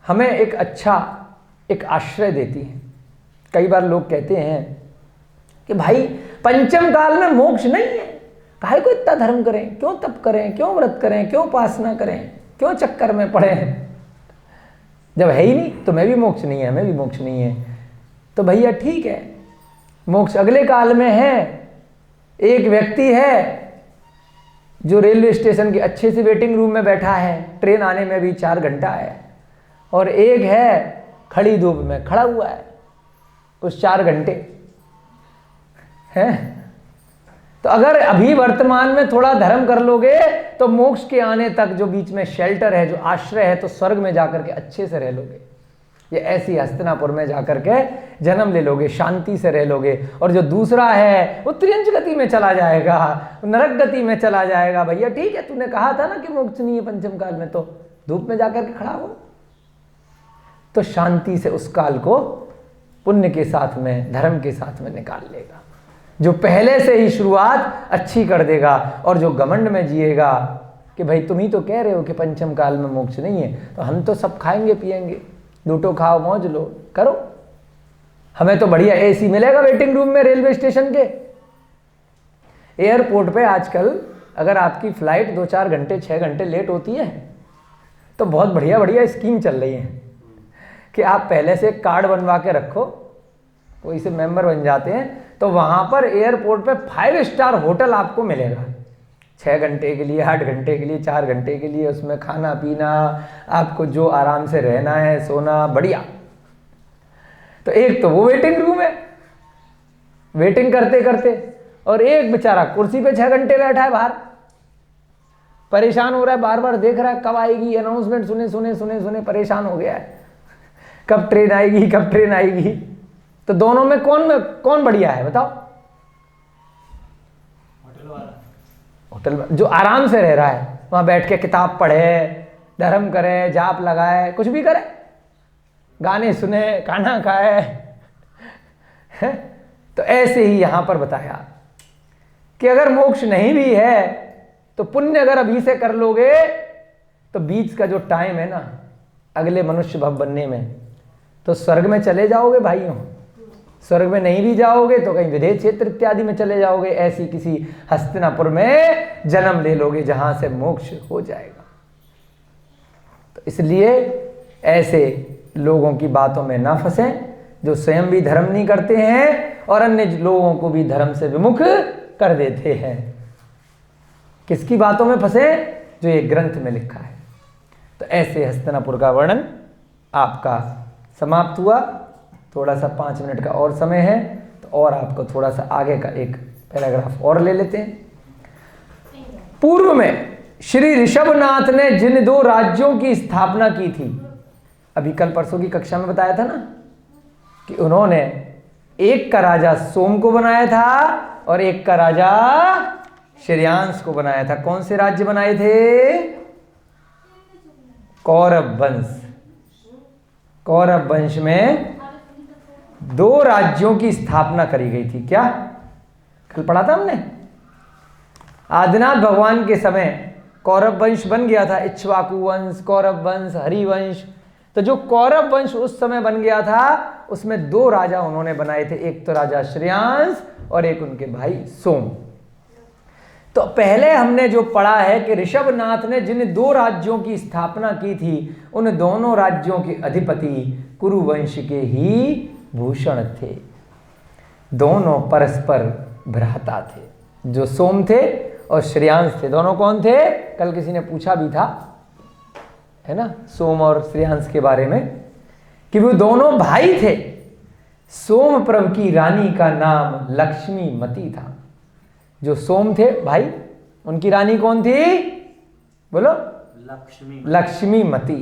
हमें एक अच्छा एक आश्रय देती है। कई बार लोग कहते हैं कि भाई पंचम काल में मोक्ष नहीं है, काहे को इतना धर्म करें, क्यों तप करें, क्यों व्रत करें, क्यों उपासना करें, क्यों चक्कर में पड़े हैं, जब है ही नहीं तो मैं भी मोक्ष नहीं है, हमें भी मोक्ष नहीं है। तो भैया ठीक है, मोक्ष अगले काल में है। एक व्यक्ति है जो रेलवे स्टेशन के अच्छे से वेटिंग रूम में बैठा है, ट्रेन आने में भी 4 घंटा है, और एक है खड़ी धूप में खड़ा हुआ है उस 4 घंटे हैं। तो अगर अभी वर्तमान में थोड़ा धर्म कर लोगे तो मोक्ष के आने तक जो बीच में शेल्टर है, जो आश्रय है, तो स्वर्ग में जाकर के अच्छे से रह लोगे। ये ऐसी हस्तिनापुर में जाकर के जन्म ले लोगे, शांति से रह लोगे। और जो दूसरा है वो त्रियंच गति में चला जाएगा, नरक गति में चला जाएगा। भैया ठीक है, तूने कहा था ना कि मोक्ष नहीं है पंचम काल में, तो धूप में जाकर के खड़ा हो, तो शांति से उस काल को पुण्य के साथ में, धर्म के साथ में निकाल लेगा। जो पहले से ही शुरुआत अच्छी कर देगा, और जो घमंड में जिएगा कि भाई तुम ही तो कह रहे हो कि पंचम काल में मोक्ष नहीं है, तो हम तो सब खाएंगे पिएंगे, लूटो खाओ मौज लो करो, हमें तो बढ़िया एसी मिलेगा वेटिंग रूम में रेलवे स्टेशन के। एयरपोर्ट पे आजकल अगर आपकी फ्लाइट 2-4 घंटे 6 घंटे लेट होती है तो बहुत बढ़िया बढ़िया स्कीम चल रही है कि आप पहले से कार्ड बनवा के रखो, कोई से मेंबर बन जाते हैं, तो वहां पर एयरपोर्ट पे 5 स्टार होटल आपको मिलेगा 6 घंटे के लिए, 8 घंटे के लिए, 4 घंटे के लिए। उसमें खाना पीना, आपको जो आराम से रहना है, सोना, बढ़िया। तो एक तो वो वेटिंग रूम है, वेटिंग करते करते, और एक बेचारा कुर्सी पे 6 घंटे बैठा है बाहर, परेशान हो रहा है, बार बार देख रहा है कब आएगी अनाउंसमेंट, सुने सुने सुने सुने परेशान हो गया है, कब ट्रेन आएगी, कब ट्रेन आएगी। तो दोनों में कौन बढ़िया है बताओ? होटल जो आराम से रह रहा है, वहां बैठ के किताब पढ़े, धर्म करे, जाप लगाए, कुछ भी करे, गाने सुने, खाना खाए हैं? तो ऐसे ही यहां पर बताया कि अगर मोक्ष नहीं भी है तो पुण्य अगर अभी से कर लोगे तो बीच का जो टाइम है ना अगले मनुष्य भव बनने में, तो स्वर्ग में चले जाओगे भाइयों। स्वर्ग में नहीं भी जाओगे तो कहीं विदेह क्षेत्र इत्यादि में चले जाओगे, ऐसी किसी हस्तिनापुर में जन्म ले लोगे जहां से मोक्ष हो जाएगा। तो इसलिए ऐसे लोगों की बातों में ना फंसे जो स्वयं भी धर्म नहीं करते हैं और अन्य लोगों को भी धर्म से विमुख कर देते हैं। किसकी बातों में फंसे? जो ये ग्रंथ में लिखा है। तो ऐसे हस्तिनापुर का वर्णन आपका समाप्त हुआ। थोड़ा सा 5 मिनट का और समय है तो और आपको थोड़ा सा आगे का एक पैराग्राफ और ले लेते हैं। पूर्व में श्री ऋषभनाथ ने जिन 2 राज्यों की स्थापना की थी, अभी कल परसों की कक्षा में बताया था ना कि उन्होंने एक का राजा सोम को बनाया था और एक का राजा श्रेयांश को बनाया था। कौन से राज्य बनाए थे? कौरव वंश। कौरव वंश में 2 राज्यों की स्थापना करी गई थी। क्या कल पढ़ा था हमने? आदिनाथ भगवान के समय कौरव वंश बन गया था, इक्ष्वाकु वंश, कौरव वंश, हरिवंश। तो जो कौरव वंश उस समय बन गया था उसमें 2 राजा उन्होंने बनाए थे, एक तो राजा श्रेयांश और एक उनके भाई सोम। तो पहले हमने जो पढ़ा है कि ऋषभनाथ ने जिन 2 राज्यों की स्थापना की थी उन दोनों राज्यों के अधिपति कुरुवंश के ही भूषण थे। दोनों परस्पर भ्राता थे। जो सोम थे और श्रेयांश थे, दोनों कौन थे? कल किसी ने पूछा भी था, है ना, सोम और श्रेयांश के बारे में, कि वो दोनों भाई थे। सोमप्रभ की रानी का नाम लक्ष्मीमती था। जो सोम थे भाई, उनकी रानी कौन थी? बोलो। लक्ष्मीमती।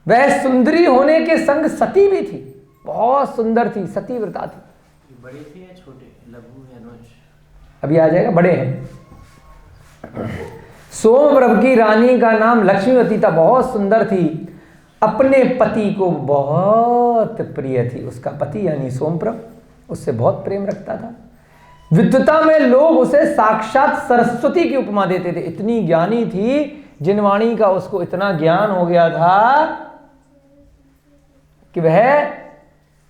वह सुंदरी होने के संग सती भी थी, बहुत सुंदर थी, सती व्रता थी। बड़े थे या छोटे? लघु या अनुज? अभी आ जाएगा, बड़े हैं। सोमप्रभ की रानी का नाम लक्ष्मीवती था, बहुत सुंदर थी, अपने पति को बहुत प्रिय थी। उसका पति यानी सोमप्रभ उससे बहुत प्रेम रखता था। विद्वता में लोग उसे साक्षात सरस्वती की उपमा देते थे। इतनी ज्ञानी थी, जिनवाणी का उसको इतना ज्ञान हो गया था कि वह,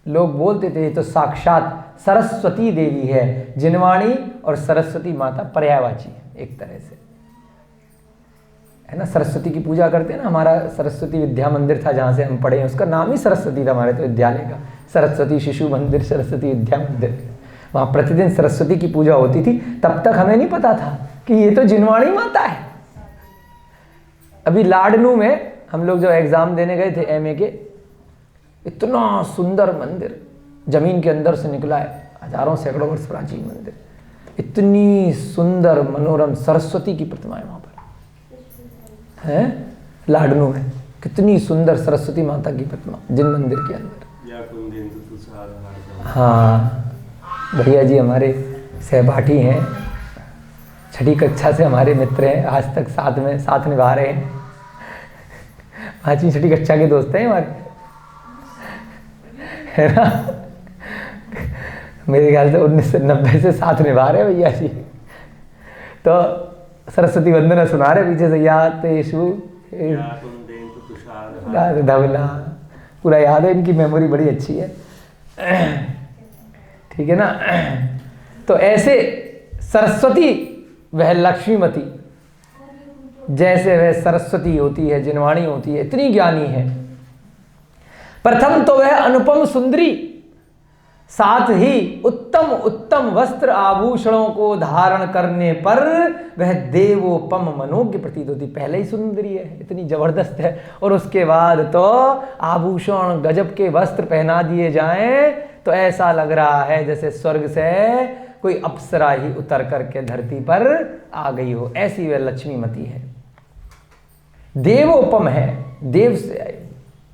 लोग बोलते थे तो साक्षात सरस्वती देवी है। जिनवाणी और सरस्वती माता पर्यायवाची है एक तरह से, है ना। सरस्वती की पूजा करते हैं ना। हमारा सरस्वती विद्या मंदिर था जहाँ से हम पढ़े हैं, उसका नाम ही सरस्वती था हमारे तो विद्यालय का, सरस्वती शिशु मंदिर, सरस्वती विद्या मंदिर। वहाँ प्रतिदिन सरस्वती की पूजा होती थी। तब तक हमें नहीं पता था कि ये तो जिनवाणी माता है। अभी लाडनू में हम लोग जब एग्ज़ाम देने गए थे एमए के, इतना सुंदर मंदिर जमीन के अंदर से निकला है, हजारों सैकड़ों वर्ष प्राचीन मंदिर, इतनी सुंदर मनोरम सरस्वती की प्रतिमाएं वहाँ पर है। लाडनू में कितनी सुंदर सरस्वती माता की प्रतिमा जिन मंदिर के अंदर। हाँ, भैया जी हमारे सहपाठी हैं, 6ठी कक्षा से हमारे मित्र हैं, आज तक साथ निभा रहे हैं। 5वीं 6ठी कक्षा के दोस्त हैं हमारे, है ना। मेरे ख्याल से 1990 से साथ निभा रहे हैं भैया जी। तो सरस्वती वंदना सुना रहे पीछे से, या तेषु धवला, पूरा याद है, इनकी मेमोरी बड़ी अच्छी है, ठीक है ना। तो ऐसे सरस्वती वह लक्ष्मीमती, जैसे वह सरस्वती होती है, जिनवाणी होती है, इतनी ज्ञानी है। प्रथम तो वह अनुपम सुंदरी, साथ ही उत्तम उत्तम वस्त्र आभूषणों को धारण करने पर वह देवोपम मनोज्ञ प्रतीत होती। पहले ही सुंदरी है, इतनी जबरदस्त है, और उसके बाद तो आभूषण गजब के वस्त्र पहना दिए जाएं तो ऐसा लग रहा है जैसे स्वर्ग से कोई अप्सरा ही उतर करके धरती पर आ गई हो। ऐसी वह लक्ष्मीमती है, देवोपम है, देव से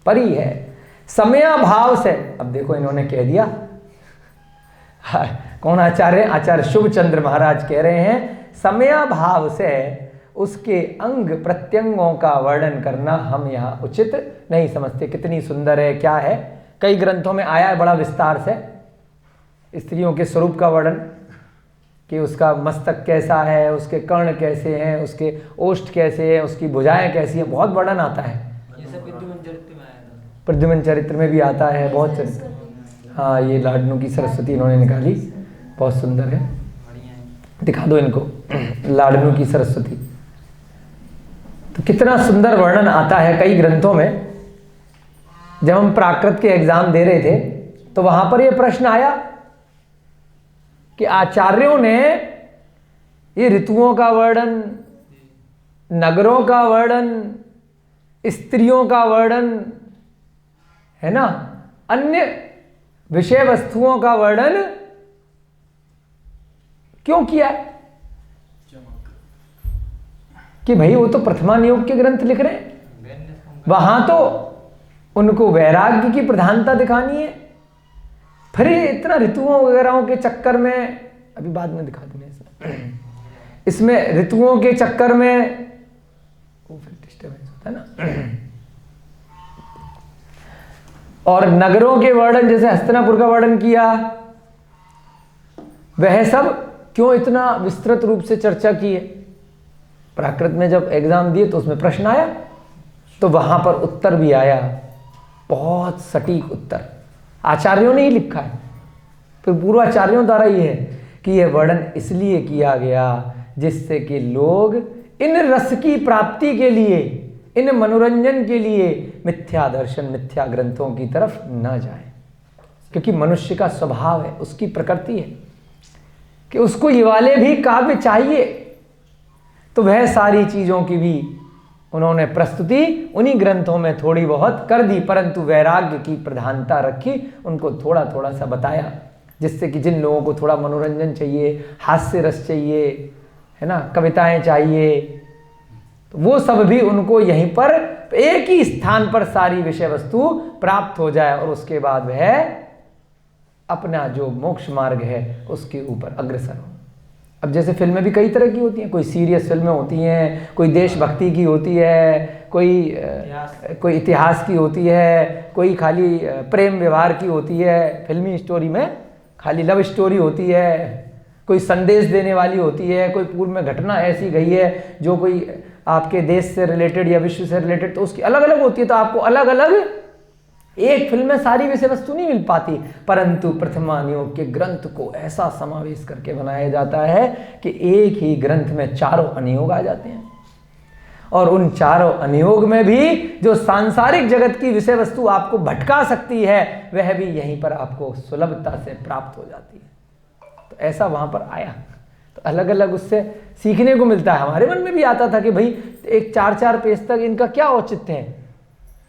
परी है, समयाभाव से। अब देखो इन्होंने कह दिया, कौन आचार्य? आचार्य शुभचंद्र महाराज कह रहे हैं, समयाभाव से उसके अंग प्रत्यंगों का वर्णन करना हम यहाँ उचित नहीं समझते। कितनी सुंदर है, क्या है, कई ग्रंथों में आया है बड़ा विस्तार से स्त्रियों के स्वरूप का वर्णन, कि उसका मस्तक कैसा है, उसके कर्ण कैसे हैं, उसके ओष्ठ कैसे हैं, उसकी भुजाएं कैसी हैं, बहुत वर्णन आता है। ये सब प्रद्युम्न चरित्र में आया था। प्रद्युम्न चरित्र में भी आता है, बहुत चरित्र। हाँ, ये लाडनू की सरस्वती इन्होंने निकाली, बहुत सुंदर है, बढ़िया है। दिखा दो इनको लाडनू की सरस्वती। तो कितना सुंदर वर्णन आता है कई ग्रंथों में। जब हम प्राकृत के एग्जाम दे रहे थे तो वहां पर यह प्रश्न आया कि आचार्यों ने ये ऋतुओं का वर्णन, नगरों का वर्णन, स्त्रियों का वर्णन, है ना, अन्य विषय वस्तुओं का वर्णन क्यों किया है? कि भाई वो तो प्रथमा नियोग के ग्रंथ लिख रहे हैं, वहां तो उनको वैराग्य की प्रधानता दिखानी है, फिर इतना ऋतुओं वगैरह के चक्कर में, अभी बाद में दिखा देंगे इसमें ऋतुओं के चक्कर में वो फिर डिस्टर्बेंस होता है ना। और नगरों के वर्णन, जैसे हस्तिनापुर का वर्णन किया, वह सब क्यों इतना विस्तृत रूप से चर्चा की है? प्राकृत में जब एग्जाम दिए तो उसमें प्रश्न आया, तो वहां पर उत्तर भी आया, बहुत सटीक उत्तर आचार्यों ने ही लिखा है। फिर पूर्वाचार्यों द्वारा ये है कि यह वर्णन इसलिए किया गया जिससे कि लोग इन रस की प्राप्ति के लिए, इन मनोरंजन के लिए मिथ्या दर्शन, मिथ्या ग्रंथों की तरफ न जाएं। क्योंकि मनुष्य का स्वभाव है, उसकी प्रकृति है कि उसको ये वाले भी काव्य चाहिए। तो वह सारी चीजों की भी उन्होंने प्रस्तुति उन्हीं ग्रंथों में थोड़ी बहुत कर दी, परंतु वैराग्य की प्रधानता रखी, उनको थोड़ा थोड़ा सा बताया, जिससे कि जिन लोगों को थोड़ा मनोरंजन चाहिए, हास्य रस चाहिए, है ना, कविताएं चाहिए, तो वो सब भी उनको यहीं पर एक ही स्थान पर सारी विषय वस्तु प्राप्त हो जाए, और उसके बाद वह अपना जो मोक्ष मार्ग है उसके ऊपर अग्रसर हो। अब जैसे फिल्में भी कई तरह की होती हैं, कोई सीरियस फिल्में होती हैं, कोई देशभक्ति की होती है, कोई इतिहास की होती है, कोई खाली प्रेम व्यवहार की होती है, फिल्मी स्टोरी में खाली लव स्टोरी होती है, कोई संदेश देने वाली होती है, कोई पूर्व में घटना ऐसी गई है जो कोई आपके देश से रिलेटेड या विश्व से रिलेटेड, तो उसकी अलग अलग होती है। तो आपको अलग अलग एक फिल्म में सारी विषय वस्तु नहीं मिल पाती, परंतु प्रथमा नियोग के ग्रंथ को ऐसा समावेश करके बनाया जाता है कि एक ही ग्रंथ में चारों अनियोग आ जाते हैं, और उन चारों अनियोग में भी जो सांसारिक जगत की विषय वस्तु आपको भटका सकती है, वह भी यहीं पर आपको सुलभता से प्राप्त हो जाती है। तो ऐसा वहां पर आया, तो अलग अलग उससे सीखने को मिलता है। हमारे मन में भी आता था कि भाई एक 4-4 पेज तक इनका क्या औचित्य है,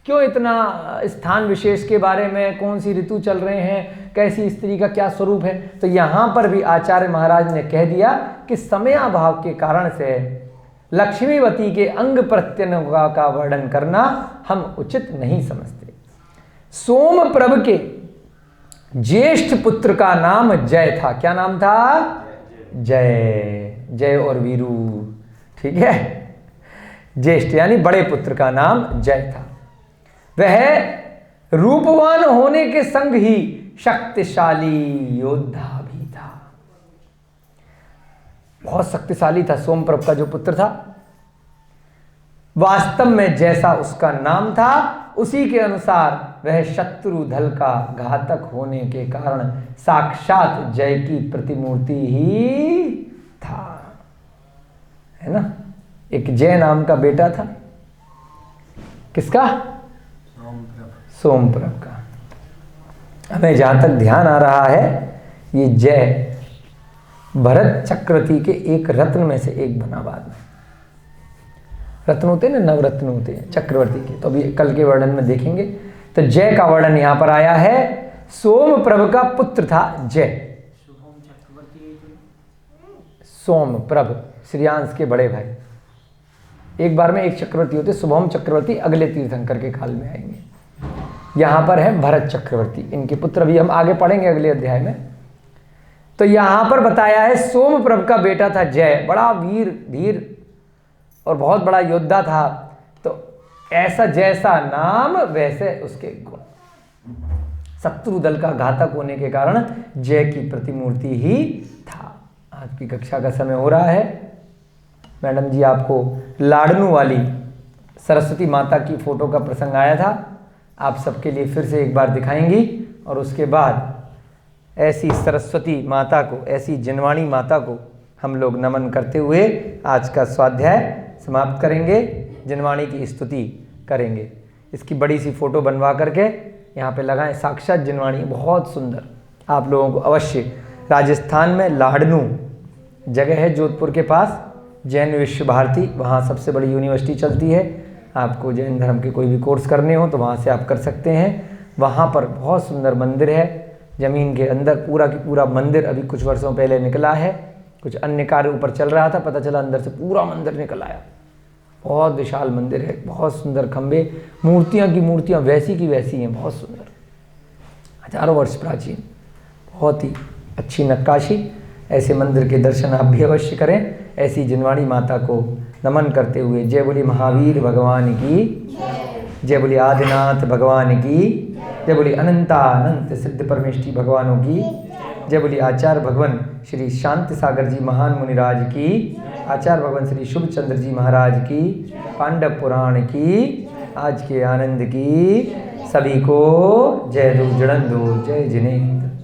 क्यों इतना स्थान विशेष के बारे में, कौन सी ऋतु चल रहे हैं, कैसी स्त्री का क्या स्वरूप है। तो यहाँ पर भी आचार्य महाराज ने कह दिया कि समयाभाव के कारण से लक्ष्मीवती के अंग प्रत्यंग का वर्णन करना हम उचित नहीं समझते। सोमप्रभ के ज्येष्ठ पुत्र का नाम जय था। क्या नाम था? जय। जय और वीरू, ठीक है। ज्येष्ठ यानी बड़े पुत्र का नाम जय था। वह रूपवान होने के संग ही शक्तिशाली योद्धा भी था। बहुत शक्तिशाली था सोमप्रभ का जो पुत्र था। वास्तव में जैसा उसका नाम था उसी के अनुसार वह शत्रुदल का घातक होने के कारण साक्षात जय की प्रतिमूर्ति ही था, है ना। एक जय नाम का बेटा था। किसका? सोमप्रभ का। हमें जहां तक ध्यान आ रहा है, ये जय भरत चक्रवर्ती के एक रत्न में से एक बना। बाद में रत्न होते हैं ना, नवरत्न होते हैं चक्रवर्ती के, तो अभी कल के वर्णन में देखेंगे। तो जय का वर्णन यहां पर आया है। सोमप्रभ का पुत्र था जय। सोमप्रभ श्रीयांश के बड़े भाई। एक बार में एक चक्रवर्ती होते, शुभम चक्रवर्ती अगले तीर्थंकर के काल में आएंगे। यहां पर है भरत चक्रवर्ती, इनके पुत्र भी हम आगे पढ़ेंगे अगले अध्याय में। तो यहां पर बताया है सोमप्रभ का बेटा था जय, बड़ा वीर धीर और बहुत बड़ा योद्धा था, तो ऐसा जैसा नाम वैसे उसके गुण। शत्रु दल का घातक होने के कारण जय की प्रतिमूर्ति ही था। आज की कक्षा का समय हो रहा है। मैडम जी आपको लाडनू वाली सरस्वती माता की फोटो का प्रसंग आया था, आप सबके लिए फिर से एक बार दिखाएंगी, और उसके बाद ऐसी सरस्वती माता को, ऐसी जिनवाणी माता को हम लोग नमन करते हुए आज का स्वाध्याय समाप्त करेंगे, जिनवाणी की स्तुति करेंगे। इसकी बड़ी सी फोटो बनवा करके यहाँ पे लगाएं, साक्षात जिनवाणी, बहुत सुंदर। आप लोगों को अवश्य, राजस्थान में लाडनू जगह है जोधपुर के पास, जैन विश्व भारती, वहाँ सबसे बड़ी यूनिवर्सिटी चलती है। आपको जैन धर्म के कोई भी कोर्स करने हो तो वहाँ से आप कर सकते हैं। वहाँ पर बहुत सुंदर मंदिर है, ज़मीन के अंदर पूरा की पूरा मंदिर अभी कुछ वर्षों पहले निकला है, कुछ अन्य कार्य ऊपर चल रहा था, पता चला अंदर से पूरा मंदिर निकल आया। बहुत विशाल मंदिर है, बहुत सुंदर खंबे, मूर्तियाँ की मूर्तियाँ वैसी की वैसी हैं, बहुत सुंदर, हजारों वर्ष प्राचीन, बहुत ही अच्छी नक्काशी। ऐसे मंदिर के दर्शन आप भी अवश्य करें। ऐसी जिनवाणी माता को नमन करते हुए जय बोली महावीर भगवान की, जय बोली आदिनाथ भगवान की, जय बोली अनंतानंत सिद्ध परमेष्ठी भगवानों की, जय बोली आचार्य भगवान श्री शांति सागर जी महान मुनिराज की, आचार्य भगवान श्री शुभ चंद्र जी महाराज की, पांडव पुराण की, आज के आनंद की। सभी को जय दो जड़न दो, जय जिनेन्द्र।